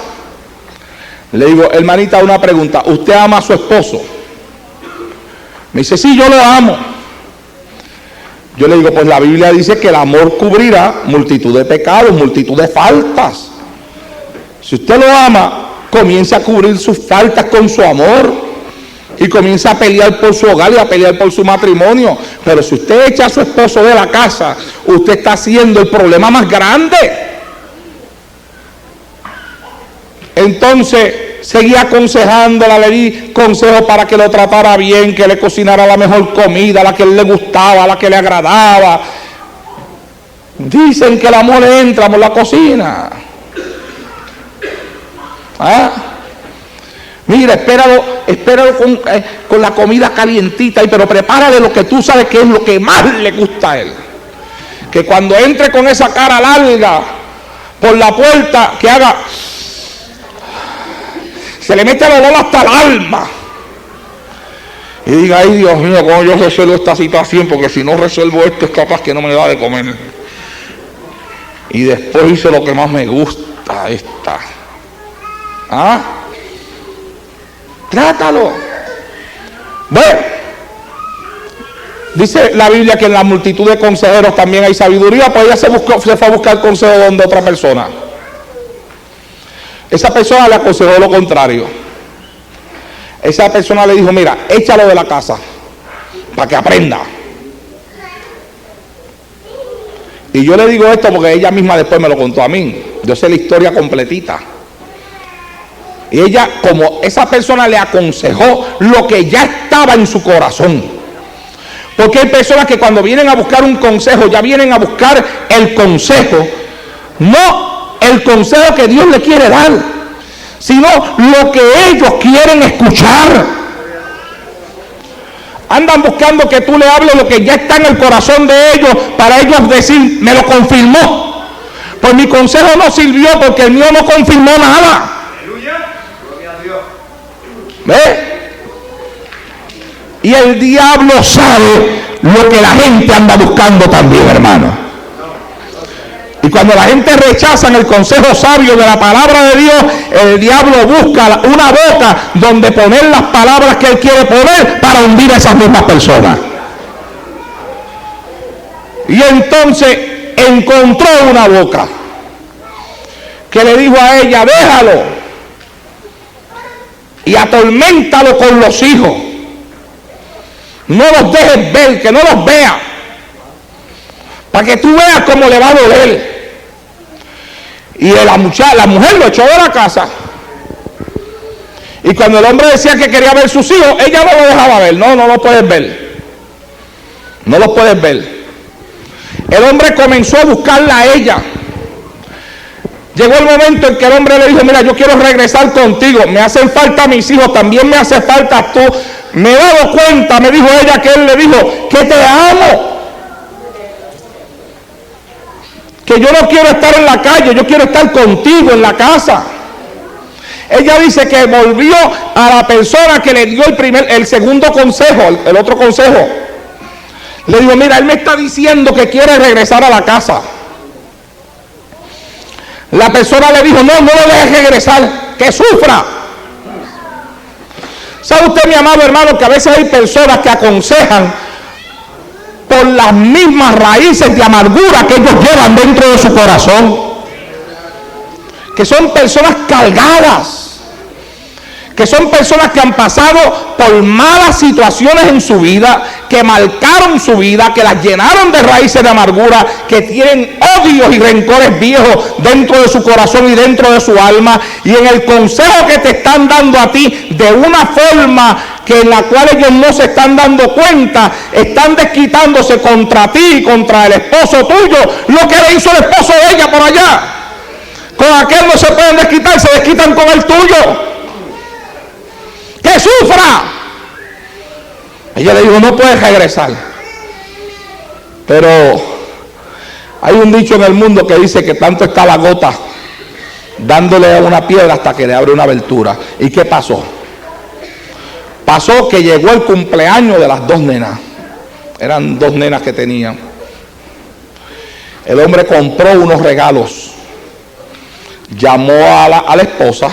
Le digo, hermanita, una pregunta. ¿Usted ama a su esposo? Me dice, sí, yo lo amo. Yo le digo, pues la Biblia dice que el amor cubrirá multitud de pecados, multitud de faltas. Si usted lo ama, comienza a cubrir sus faltas con su amor y comienza a pelear por su hogar y a pelear por su matrimonio. Pero si usted echa a su esposo de la casa, usted está haciendo el problema más grande. Entonces seguía aconsejándola, le di consejos para que lo tratara bien, que le cocinara la mejor comida, la que a él le gustaba, la que le agradaba. Dicen que el amor entra por la cocina. ¿Ah? Mira, espéralo con la comida calientita, pero prepárale lo que tú sabes que es lo que más le gusta a él. Que cuando entre con esa cara larga por la puerta, que haga se le mete el olor hasta el alma. Y diga, ay Dios mío, ¿cómo yo resuelvo esta situación? Porque si no resuelvo esto es capaz que no me da de comer. Y después hice lo que más me gusta, esta. ¿Ah? Trátalo. Ve. Dice la Biblia que en la multitud de consejeros también hay sabiduría, pues ella se fue a buscar consejo donde otra persona. Esa persona le aconsejó lo contrario. Esa persona le dijo, mira, échalo de la casa para que aprenda. Y yo le digo esto porque ella misma después me lo contó a mí. Yo sé la historia completita. Y ella, como esa persona le aconsejó lo que ya estaba en su corazón. Porque hay personas que cuando vienen a buscar un consejo, ya vienen a buscar el consejo, no el consejo que Dios le quiere dar, sino lo que ellos quieren escuchar. Andan buscando que tú le hables lo que ya está en el corazón de ellos, para ellos decir, me lo confirmó. Pues mi consejo no sirvió porque el mío no confirmó nada. ¿Ve? Y el diablo sabe lo que la gente anda buscando también, hermano. Y cuando la gente rechaza el consejo sabio de la palabra de Dios, el diablo busca una boca donde poner las palabras que él quiere poner para hundir a esas mismas personas. Y entonces encontró una boca que le dijo a ella, déjalo y atorméntalo con los hijos. No los dejes ver, que no los vea, para que tú veas cómo le va a doler. Y la mujer lo echó de la casa. Y cuando el hombre decía que quería ver sus hijos, ella no lo dejaba ver. No los puedes ver. No los puedes ver. El hombre comenzó a buscarla a ella. Llegó el momento en que el hombre le dijo, mira, yo quiero regresar contigo. Me hacen falta mis hijos, también me hace falta tú. Me he dado cuenta, me dijo ella, que él le dijo, que te amo. Que yo no quiero estar en la calle, yo quiero estar contigo en la casa. Ella dice que volvió a la persona que le dio el segundo consejo, el otro consejo. Le dijo, mira, él me está diciendo que quiere regresar a la casa. La persona le dijo, no lo dejes regresar, que sufra. ¿Sabe usted, mi amado hermano, que a veces hay personas que aconsejan por las mismas raíces de amargura que ellos llevan dentro de su corazón? Que son personas cargadas, que son personas que han pasado por malas situaciones en su vida, que marcaron su vida, que las llenaron de raíces de amargura, que tienen odios y rencores viejos dentro de su corazón y dentro de su alma. Y en el consejo que te están dando a ti, de una forma que en la cual ellos no se están dando cuenta, están desquitándose contra ti y contra el esposo tuyo, lo que le hizo el esposo de ella por allá. Con aquel no se pueden desquitar, se desquitan con el tuyo. ¡Que sufra! Ella le dijo, no puedes regresar. Pero hay un dicho en el mundo que dice que tanto está la gota dándole a una piedra hasta que le abre una abertura. ¿Y qué pasó? Pasó que llegó el cumpleaños de las dos nenas. Eran dos nenas que tenían. El hombre compró unos regalos. Llamó a la esposa.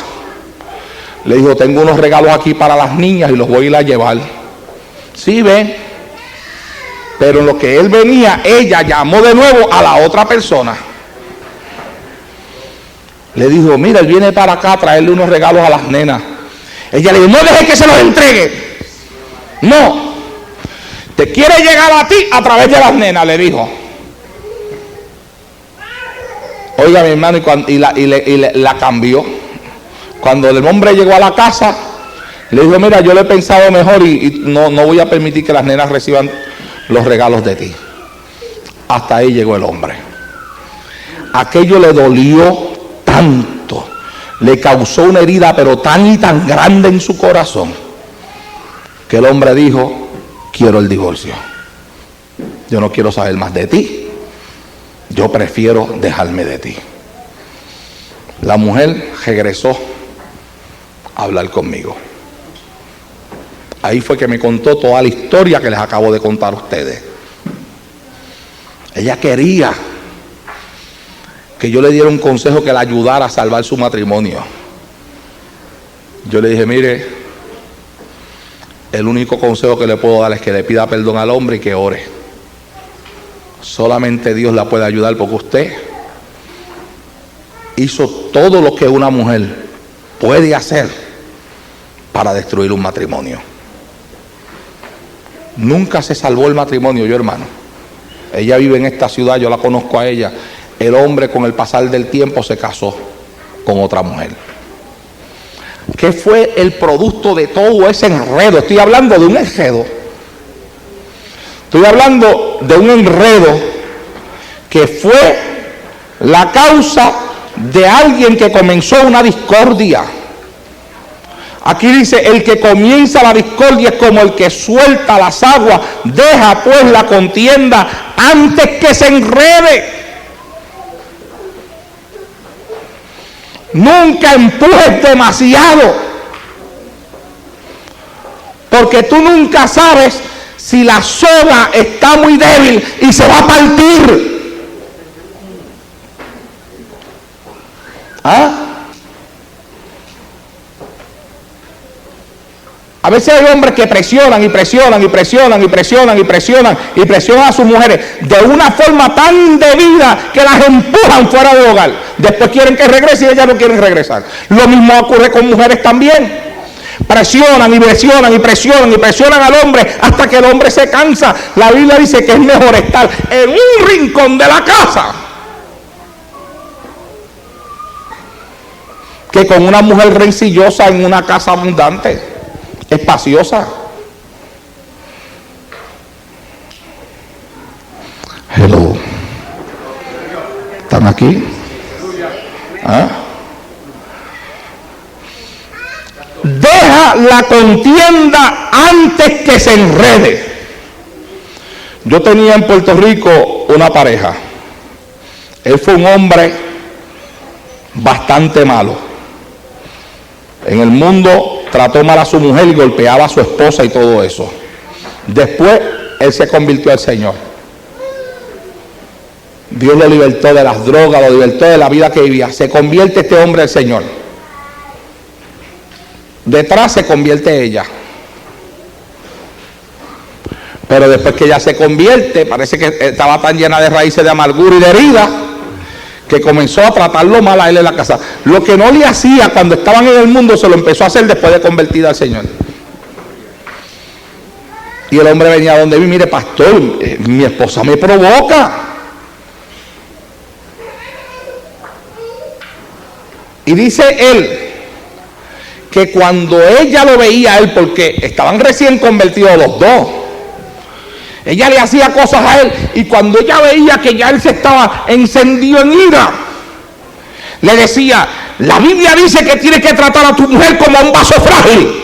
Le dijo, tengo unos regalos aquí para las niñas y los voy a ir a llevar. Sí, ven. Pero en lo que él venía, ella llamó de nuevo a la otra persona. Le dijo, mira, él viene para acá a traerle unos regalos a las nenas. Ella le dijo, no dejes que se los entregue. No. Te quiere llegar a ti a través de las nenas, le dijo. Oiga, mi hermano, y la cambió. Cuando el hombre llegó a la casa, le dijo, mira, yo lo he pensado mejor y no voy a permitir que las nenas reciban los regalos de ti. Hasta ahí llegó el hombre. Aquello le dolió tanto, le causó una herida pero tan y tan grande en su corazón, que el hombre dijo, quiero el divorcio. Yo no quiero saber más de ti. Yo prefiero dejarme de ti. La mujer regresó a hablar conmigo. Ahí fue que me contó toda la historia que les acabo de contar a ustedes. Ella quería que yo le diera un consejo que la ayudara a salvar su matrimonio. Yo le dije, mire, el único consejo que le puedo dar es que le pida perdón al hombre y que ore. Solamente Dios la puede ayudar, porque usted hizo todo lo que una mujer puede hacer para destruir un matrimonio. Nunca se salvó el matrimonio, yo hermano. Ella vive en esta ciudad, yo la conozco a ella. El hombre, con el pasar del tiempo, se casó con otra mujer. ¿Qué fue el producto de todo ese enredo? Estoy hablando de un enredo. Estoy hablando de un enredo que fue la causa de alguien que comenzó una discordia. Aquí dice, el que comienza la discordia es como el que suelta las aguas, deja pues la contienda antes que se enrede. Nunca empujes demasiado, porque tú nunca sabes si la soga está muy débil y se va a partir. ¿Ah? A veces hay hombres que presionan y presionan y presionan y presionan y presionan y presionan a sus mujeres de una forma tan indebida que las empujan fuera del hogar. Después quieren que regrese y ellas no quieren regresar. Lo mismo ocurre con mujeres también. Presionan y presionan y presionan y presionan al hombre hasta que el hombre se cansa. La Biblia dice que es mejor estar en un rincón de la casa que con una mujer rencillosa en una casa abundante, espaciosa. Hello. ¿Están aquí? ¿Ah? Deja la contienda antes que se enrede. Yo tenía en Puerto Rico una pareja. Él fue un hombre bastante malo. En el mundo trató mal a su mujer y golpeaba a su esposa y todo eso. Después él se convirtió al Señor. Dios lo libertó de las drogas, lo libertó de la vida que vivía. Se convierte este hombre al Señor. Detrás se convierte ella. Pero después que ella se convierte, parece que estaba tan llena de raíces de amargura y de herida, que comenzó a tratarlo mal a él en la casa. Lo que no le hacía cuando estaban en el mundo, se lo empezó a hacer después de convertida al Señor. Y el hombre venía donde vi, mire pastor, mi esposa me provoca. Y dice él que cuando ella lo veía a él, porque estaban recién convertidos los dos, ella le hacía cosas a él, y cuando ella veía que ya él se estaba encendido en ira, le decía, la Biblia dice que tienes que tratar a tu mujer como a un vaso frágil.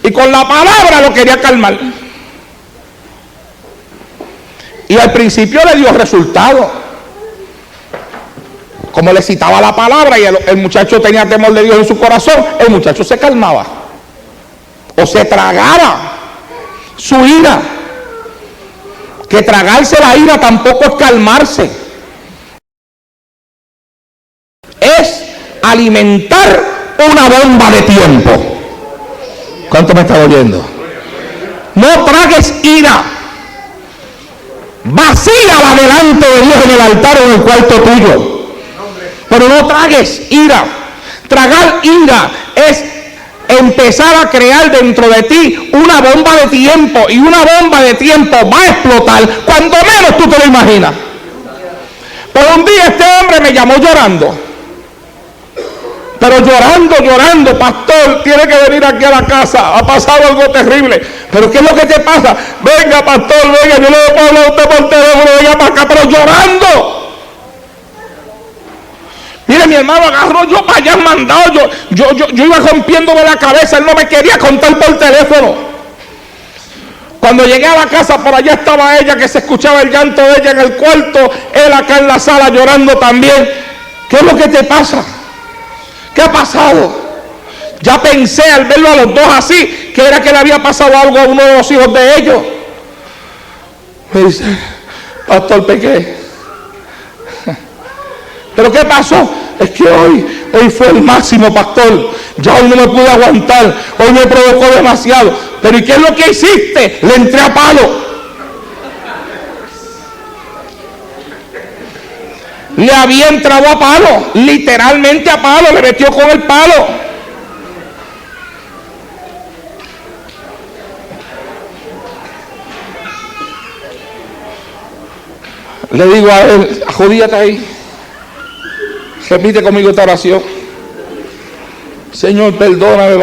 Y con la palabra lo quería calmar. Y al principio le dio resultado. Como le citaba la palabra y el muchacho tenía temor de Dios en su corazón, el muchacho se calmaba. O se tragaba su ira. Que tragarse la ira tampoco es calmarse. Es alimentar una bomba de tiempo. ¿Cuánto me está oyendo? No tragues ira. Vacíala delante de Dios en el altar o en el cuarto tuyo. Pero no tragues ira. Tragar ira es empezar a crear dentro de ti una bomba de tiempo, y una bomba de tiempo va a explotar cuando menos tú te lo imaginas. Pero un día este hombre me llamó llorando, pero llorando, pastor, tiene que venir aquí a la casa, ha pasado algo terrible. Pero ¿qué es lo que te pasa? Venga pastor, venga, yo le puedo hablar a usted por teléfono, venga para acá, pero llorando. Mire, mi hermano agarró yo para allá mandado, yo iba rompiéndome la cabeza, él no me quería contar por teléfono. Cuando llegué a la casa, por allá estaba ella, que se escuchaba el llanto de ella en el cuarto, él acá en la sala llorando también. ¿Qué es lo que te pasa? ¿Qué ha pasado? Ya pensé al verlo a los dos así, que era que le había pasado algo a uno de los hijos de ellos. Me dice, pastor, pequé. ¿Pero qué pasó? Es que hoy fue el máximo, pastor. Ya hoy no me pude aguantar. Hoy me provocó demasiado. Pero ¿y qué es lo que hiciste? Le entré a palo. Le había entrado a palo. Literalmente a palo. Le metió con el palo. Le digo a él, ajodíate ahí. Repite conmigo esta oración. Señor, perdóname,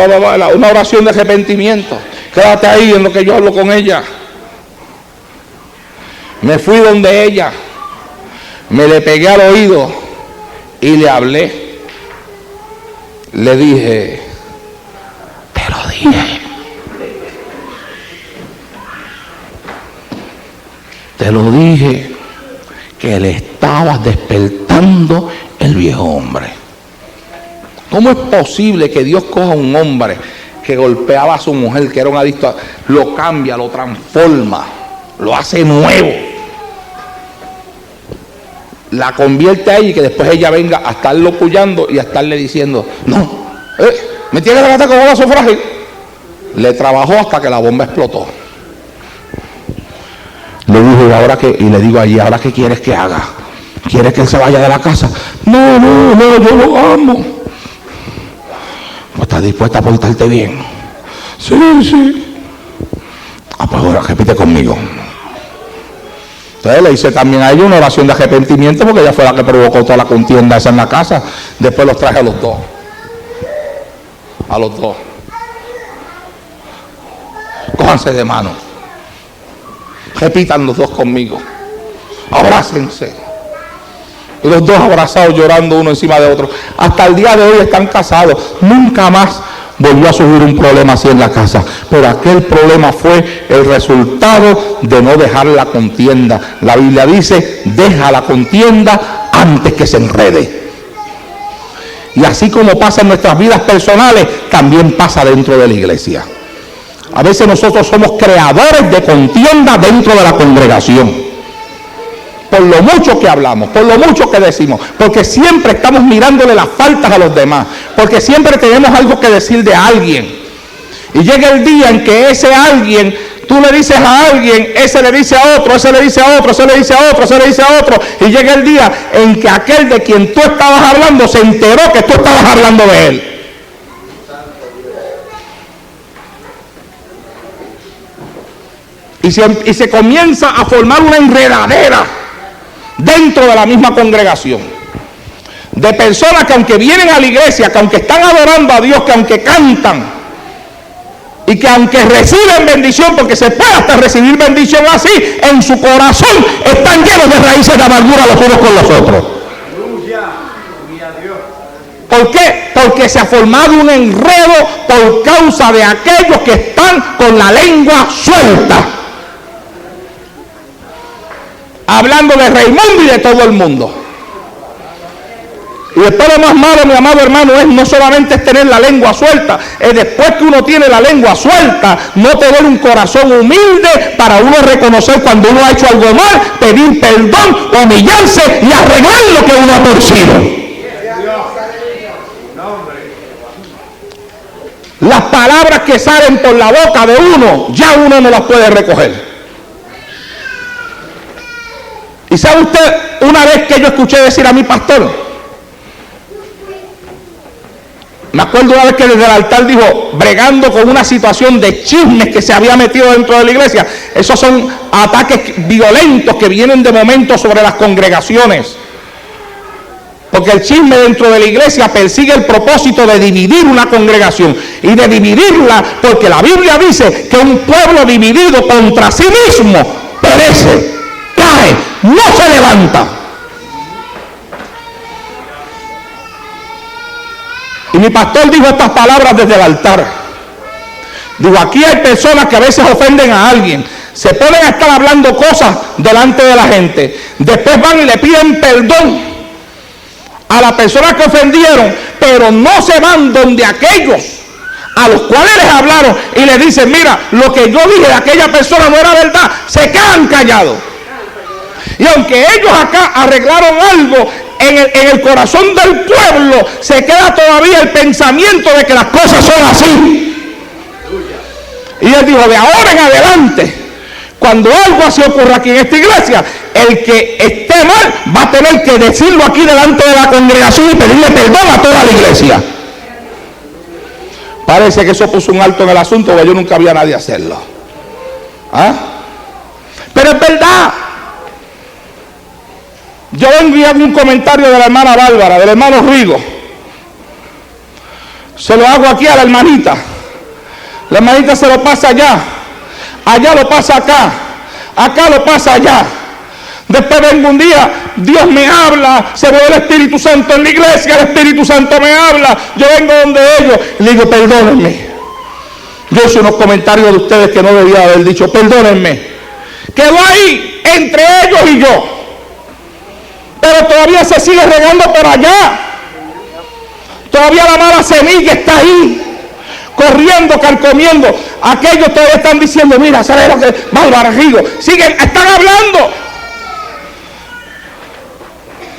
una oración de arrepentimiento. Quédate ahí en lo que yo hablo con ella. Me fui donde ella, me le pegué al oído y le hablé. Le dije, te lo dije. Te lo dije, que le estabas despertando el viejo hombre. ¿Cómo es posible que Dios coja a un hombre que golpeaba a su mujer, que era un adicto, lo cambia, lo transforma, lo hace nuevo, la convierte a ella y que después ella venga a estarlo apoyando y a estarle diciendo, no, me tiene que tratar como vaso frágil? Le trabajó hasta que la bomba explotó. Le dije, ¿ahora qué? Y le digo allí, ¿ahora qué quieres que haga? ¿Quieres que él se vaya de la casa? No, yo lo amo. Pues estás dispuesta a portarte bien. Sí. Ah, pues ahora repite conmigo. Entonces le hice también a ella una oración de arrepentimiento, porque ella fue la que provocó toda la contienda esa en la casa. Después los traje a los dos. A los dos. Cójanse de mano. Repitan los dos conmigo. Abrácense. Y los dos abrazados, llorando uno encima de otro. Hasta el día de hoy están casados. Nunca más volvió a surgir un problema así en la casa. Pero aquel problema fue el resultado de no dejar la contienda. La Biblia dice, deja la contienda antes que se enrede. Y así como pasa en nuestras vidas personales, también pasa dentro de la iglesia. A veces nosotros somos creadores de contienda dentro de la congregación. Por lo mucho que hablamos, por lo mucho que decimos, porque siempre estamos mirándole las faltas a los demás, porque siempre tenemos algo que decir de alguien. Y llega el día en que ese alguien, tú le dices a alguien, ese le dice a otro, ese le dice a otro, ese le dice a otro, ese le dice a otro, y llega el día en que aquel de quien tú estabas hablando se enteró que tú estabas hablando de él. Y se comienza a formar una enredadera dentro de la misma congregación, de personas que aunque vienen a la iglesia, que aunque están adorando a Dios, que aunque cantan y que aunque reciben bendición, porque se puede hasta recibir bendición así, en su corazón están llenos de raíces de amargura los unos con los otros. ¿Por qué? Porque se ha formado un enredo por causa de aquellos que están con la lengua suelta, hablando de Raimundo y de todo el mundo. Y después lo más malo, mi amado hermano, es no solamente es tener la lengua suelta, es después que uno tiene la lengua suelta, no tener un corazón humilde para uno reconocer cuando uno ha hecho algo mal, pedir perdón, humillarse y arreglar lo que uno ha torcido. Las palabras que salen por la boca de uno, ya uno no las puede recoger. ¿Y sabe usted una vez que yo escuché decir a mi pastor? Me acuerdo una vez que desde el altar dijo, bregando con una situación de chismes que se había metido dentro de la iglesia. Esos son ataques violentos que vienen de momento sobre las congregaciones. Porque el chisme dentro de la iglesia persigue el propósito de dividir una congregación. Y de dividirla porque la Biblia dice que un pueblo dividido contra sí mismo perece, cae, no se levanta. Y mi pastor dijo estas palabras desde el altar. Digo, aquí hay personas que a veces ofenden a alguien, se ponen a estar hablando cosas delante de la gente, después van y le piden perdón a la persona que ofendieron, pero no se van donde aquellos a los cuales les hablaron y les dicen, mira, lo que yo dije de aquella persona no era verdad, se quedan callados. Y aunque ellos acá arreglaron algo en el corazón del pueblo, se queda todavía el pensamiento de que las cosas son así. Y él dijo, de ahora en adelante, cuando algo así ocurra aquí en esta iglesia, el que esté mal va a tener que decirlo aquí delante de la congregación y pedirle perdón a toda la iglesia. Parece que eso puso un alto en el asunto, porque yo nunca vi a nadie hacerlo. ¿Ah? Pero es verdad. Yo envié un comentario de la hermana Bárbara, del hermano Rigo. Se lo hago aquí a la hermanita. La hermanita se lo pasa allá. Allá lo pasa acá. Acá lo pasa allá. Después vengo un día, Dios me habla, se ve el Espíritu Santo en la iglesia, el Espíritu Santo me habla, yo vengo donde ellos y le digo, perdónenme. Yo hice unos comentarios de ustedes que no debía haber dicho, perdónenme. Quedó ahí entre ellos y yo. Pero todavía se sigue regando por allá. Todavía la mala semilla está ahí, corriendo, carcomiendo. Aquellos todavía están diciendo, mira, ¿sabes lo que? Bárbara, Rigo, siguen, están hablando.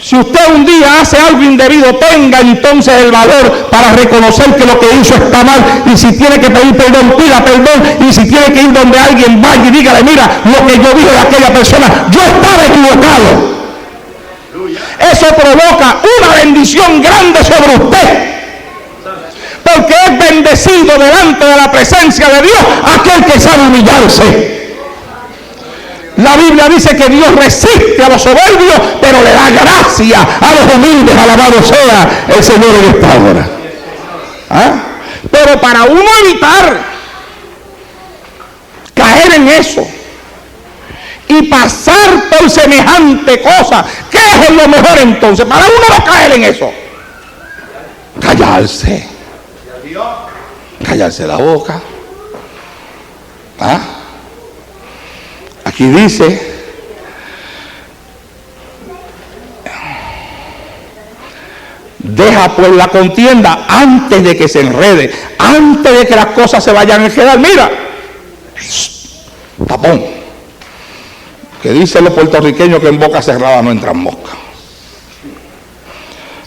Si usted un día hace algo indebido, tenga entonces el valor para reconocer que lo que hizo está mal. Y si tiene que pedir perdón, pida perdón. Y si tiene que ir donde alguien vaya y dígale, mira, lo que yo dije de aquella persona, yo estaba equivocado. Eso provoca una bendición grande sobre usted. Porque es bendecido delante de la presencia de Dios aquel que sabe humillarse. La Biblia dice que Dios resiste a los soberbios, pero le da gracia a los humildes. Alabado sea el Señor en esta hora. ¿Ah? Pero para uno evitar caer en eso y pasar por semejante cosa, ¿qué es lo mejor entonces? Para uno no caer en eso, callarse. Callarse la boca. ¿Ah? Aquí dice, deja pues la contienda antes de que se enrede, antes de que las cosas se vayan a enredar. Mira, tapón, que dicen los puertorriqueños que en boca cerrada no entran moscas.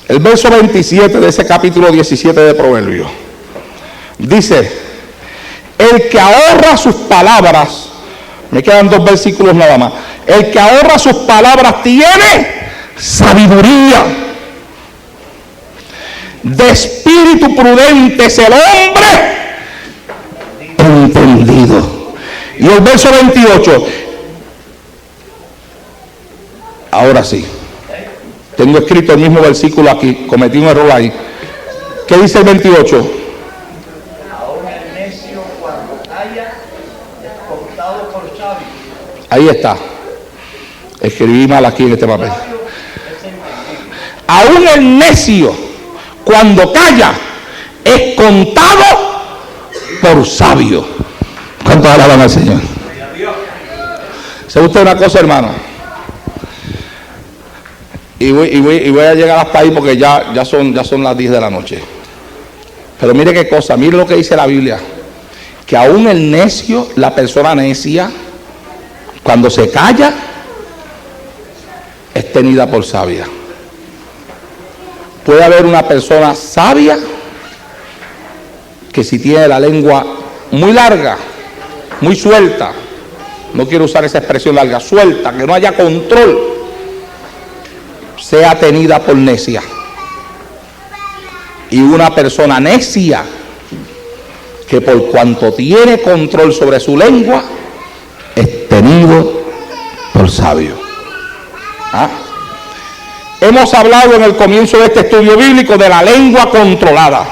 El verso 27 de ese capítulo 17 de Proverbios dice, el que ahorra sus palabras, me quedan 2 versículos nada más, el que ahorra sus palabras tiene sabiduría. De espíritu prudente es el hombre entendido. Y el verso 28, ahora sí, tengo escrito el mismo versículo aquí, cometí un error ahí. ¿Qué dice el 28? Ahora el necio cuando calla es contado por sabio. Ahí está. Escribí mal aquí en este papel. Aún el necio cuando calla es contado por sabio. ¿Cuántos alaban al Señor? ¿Sabe usted una cosa, hermano? Y voy a llegar hasta ahí porque ya son las 10 de la noche. Pero mire qué cosa, mire lo que dice la Biblia. Que aún el necio, la persona necia, cuando se calla, es tenida por sabia. Puede haber una persona sabia que si tiene la lengua muy larga, muy suelta, no quiero usar esa expresión larga, suelta, que no haya control, sea tenida por necia. Y una persona necia que por cuanto tiene control sobre su lengua es tenido por sabio. ¿Ah? Hemos hablado en el comienzo de este estudio bíblico de la lengua controlada.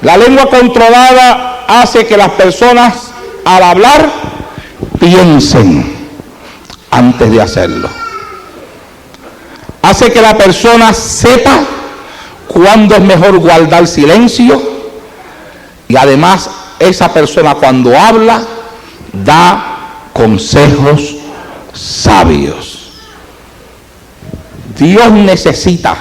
La lengua controlada hace que las personas al hablar piensen antes de hacerlo. Hace que la persona sepa cuándo es mejor guardar silencio, y además esa persona cuando habla da consejos sabios. Dios necesita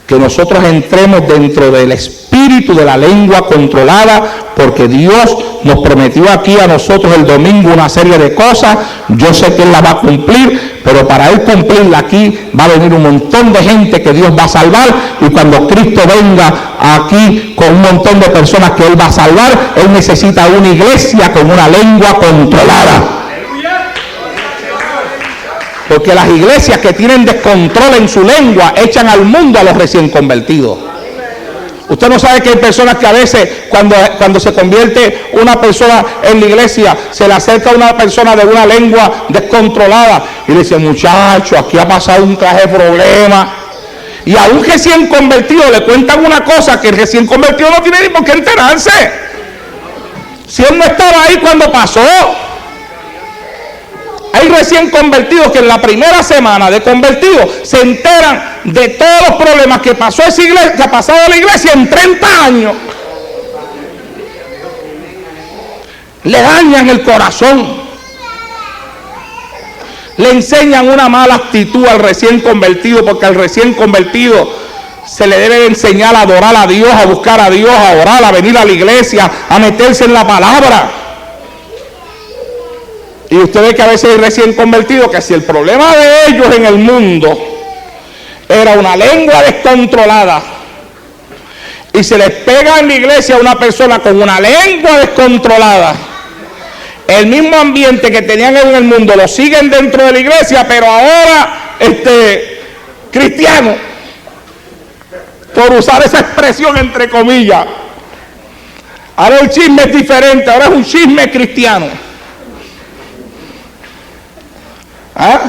que nosotros entremos dentro del espíritu espíritu de la lengua controlada, porque Dios nos prometió aquí a nosotros el domingo una serie de cosas. Yo sé que Él la va a cumplir, pero para Él cumplirla aquí va a venir un montón de gente que Dios va a salvar, y cuando Cristo venga aquí con un montón de personas que Él va a salvar, Él necesita una iglesia con una lengua controlada. Porque las iglesias que tienen descontrol en su lengua echan al mundo a los recién convertidos. Usted no sabe que hay personas que a veces cuando se convierte una persona en la iglesia, se le acerca a una persona de una lengua descontrolada y le dice: muchacho, aquí ha pasado un traje de problema. Y a un recién convertido le cuentan una cosa que el recién convertido no tiene ni por qué enterarse, si él no estaba ahí cuando pasó. Hay recién convertidos que en la primera semana de convertidos se enteran de todos los problemas que pasó esa iglesia, que ha pasado la iglesia en 30 años. Le dañan el corazón. Le enseñan una mala actitud al recién convertido, porque al recién convertido se le debe enseñar a adorar a Dios, a buscar a Dios, a orar, a venir a la iglesia, a meterse en la palabra. Y usted ve que a veces hay recién convertidos que si el problema de ellos en el mundo era una lengua descontrolada, y se les pega en la iglesia a una persona con una lengua descontrolada, el mismo ambiente que tenían en el mundo lo siguen dentro de la iglesia, pero ahora cristiano, por usar esa expresión entre comillas. Ahora el chisme es diferente, ahora es un chisme cristiano. ¿Ah?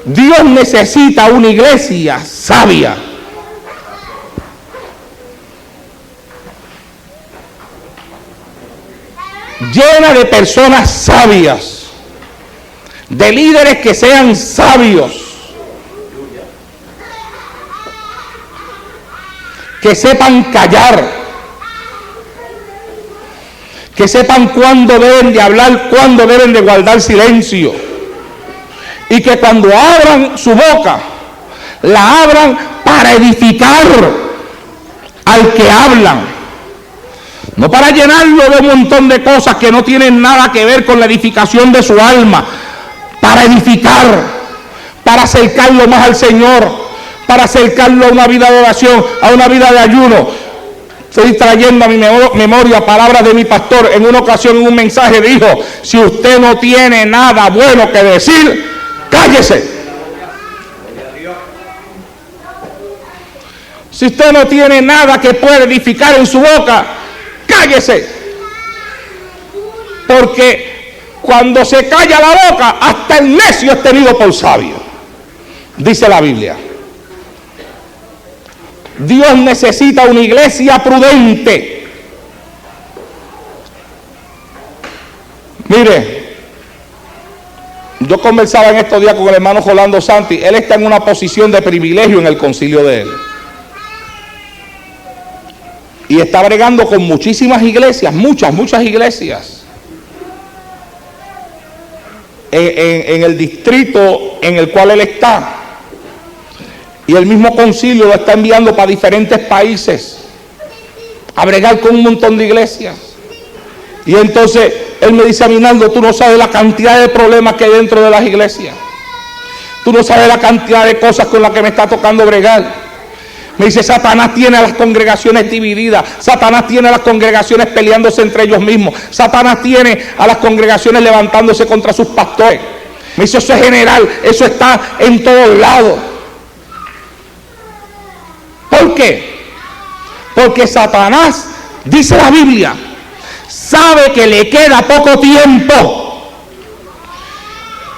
Dios necesita una iglesia sabia. Llena de personas sabias, de líderes que sean sabios, que sepan callar, que sepan cuándo deben de hablar, cuándo deben de guardar silencio, y que cuando abran su boca, la abran para edificar al que hablan, no para llenarlo de un montón de cosas que no tienen nada que ver con la edificación de su alma, para edificar, para acercarlo más al Señor, para acercarlo a una vida de oración, a una vida de ayuno. Estoy trayendo a mi memoria palabras de mi pastor. En una ocasión, en un mensaje dijo: si usted no tiene nada bueno que decir, cállese. Si usted no tiene nada que pueda edificar en su boca, cállese. Porque cuando se calla la boca, hasta el necio es tenido por sabio, dice la Biblia. Dios necesita una iglesia prudente. Mire, yo conversaba en estos días con el hermano Rolando Santi. Él está en una posición de privilegio en el concilio de él, y está bregando con muchísimas iglesias, muchas iglesias en el distrito en el cual él está. Y el mismo concilio lo está enviando para diferentes países a bregar con un montón de iglesias. Y entonces él me dice: Aminaldo, tú no sabes la cantidad de problemas que hay dentro de las iglesias. Tú no sabes la cantidad de cosas con las que me está tocando bregar. Me dice: Satanás tiene a las congregaciones divididas. Satanás tiene a las congregaciones peleándose entre ellos mismos. Satanás tiene a las congregaciones levantándose contra sus pastores. Me dice: eso es general, eso está en todos lados. ¿Por qué? Porque Satanás, dice la Biblia, sabe que le queda poco tiempo.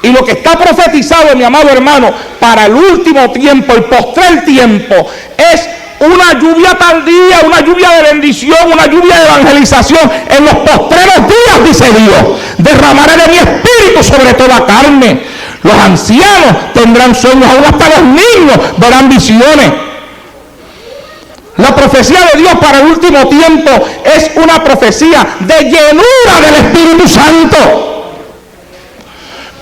Y lo que está profetizado, mi amado hermano, para el último tiempo, el postrer tiempo, es una lluvia tardía, una lluvia de bendición, una lluvia de evangelización. En los postreros días, dice Dios, derramaré de mi espíritu sobre toda carne. Los ancianos tendrán sueños, aún hasta los niños verán visiones. La profecía de Dios para el último tiempo es una profecía de llenura del Espíritu Santo.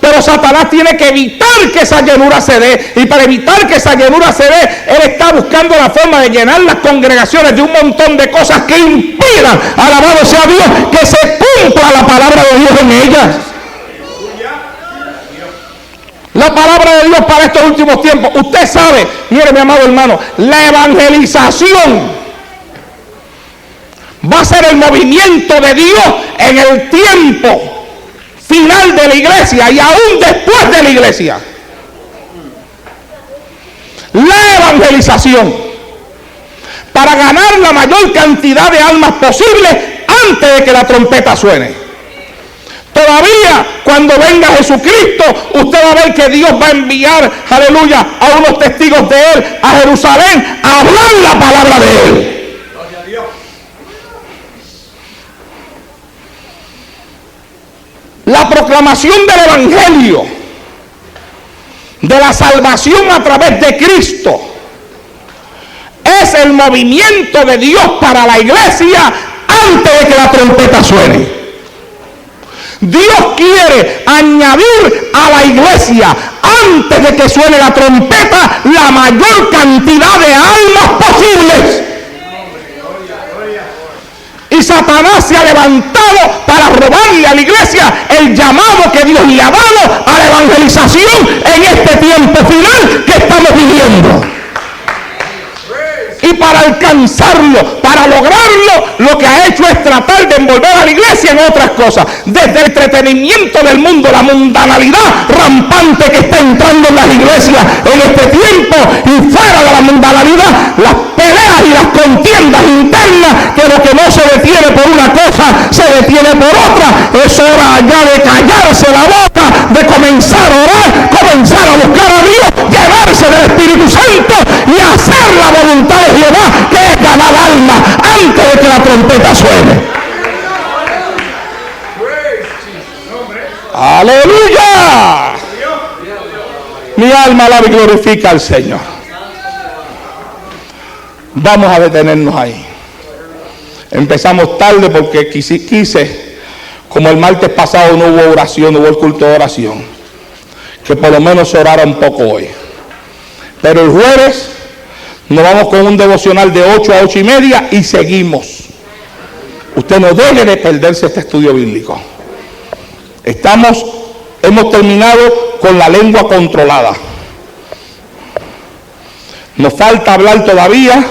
Pero So, Satanás tiene que evitar que esa llenura se dé. Y para evitar que esa llenura se dé, él está buscando la forma de llenar las congregaciones de un montón de cosas que impidan, alabado sea Dios, que se cumpla la palabra de Dios en ellas. La palabra de Dios para estos últimos tiempos. Usted sabe, mire mi amado hermano, la evangelización va a ser el movimiento de Dios en el tiempo final de la iglesia y aún después de la iglesia. La evangelización para ganar la mayor cantidad de almas posible antes de que la trompeta suene. Todavía cuando venga Jesucristo, usted va a ver que Dios va a enviar, aleluya, a unos testigos de Él a Jerusalén a hablar la palabra de Él. Gloria a Dios. La proclamación del Evangelio, de la salvación a través de Cristo, es el movimiento de Dios para la iglesia antes de que la trompeta suene. Dios quiere añadir a la iglesia, antes de que suene la trompeta, la mayor cantidad de almas posibles. Y Satanás se ha levantado para robarle a la iglesia el llamado que Dios le ha dado a la evangelización en este tiempo final que estamos viviendo. Y para alcanzarlo, para lograrlo, lo que ha hecho es tratar de envolver a la iglesia en otras cosas. Desde el entretenimiento del mundo, la mundanalidad rampante que está entrando en las iglesias en este tiempo, y fuera de la mundanalidad, las peleas y las contiendas internas, que lo que no se detiene por una cosa, se detiene por otra. Es hora ya de callarse la boca, de comenzar a orar, comenzar a buscar a Dios, llenarse del Espíritu Santo y hacer la voluntad de Jehová, que es ganar alma antes de que la trompeta suene. ¡Aleluya! Mi alma alaba y glorifica al Señor. Vamos a detenernos ahí. Empezamos tarde porque quise, como el martes pasado no hubo oración, no hubo el culto de oración, que por lo menos se orara un poco hoy. Pero el jueves nos vamos con un devocional de 8 a 8:30 y seguimos. Usted no debe de perderse este estudio bíblico. Hemos terminado con la lengua controlada. Nos falta hablar todavía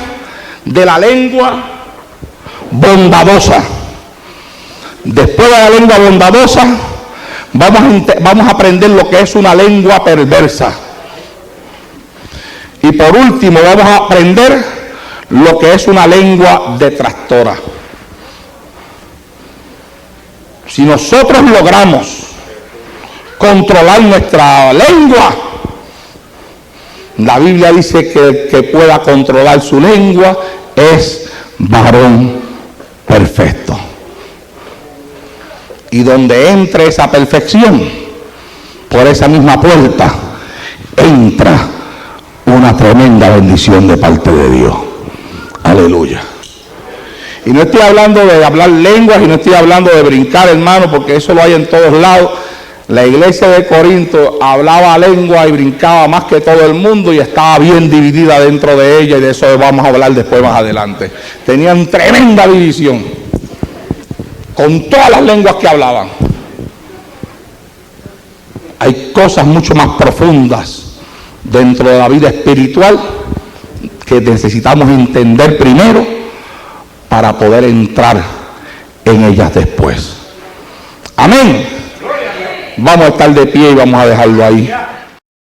de la lengua bondadosa. Después de la lengua bondadosa, vamos a aprender lo que es una lengua perversa. Y por último, vamos a aprender lo que es una lengua detractora. Si nosotros logramos controlar nuestra lengua, la Biblia dice que el que pueda controlar su lengua es varón perfecto. Y donde entre esa perfección, por esa misma puerta, entra una tremenda bendición de parte de Dios. Aleluya. Y no estoy hablando de hablar lenguas y no estoy hablando de brincar, hermano, porque eso lo hay en todos lados. La iglesia de Corinto hablaba lengua y brincaba más que todo el mundo y estaba bien dividida dentro de ella, y de eso vamos a hablar después más adelante. Tenían tremenda división con todas las lenguas que hablaban. Hay cosas mucho más profundas dentro de la vida espiritual que necesitamos entender primero para poder entrar en ellas después. Amén. Vamos a estar de pie y vamos a dejarlo ahí.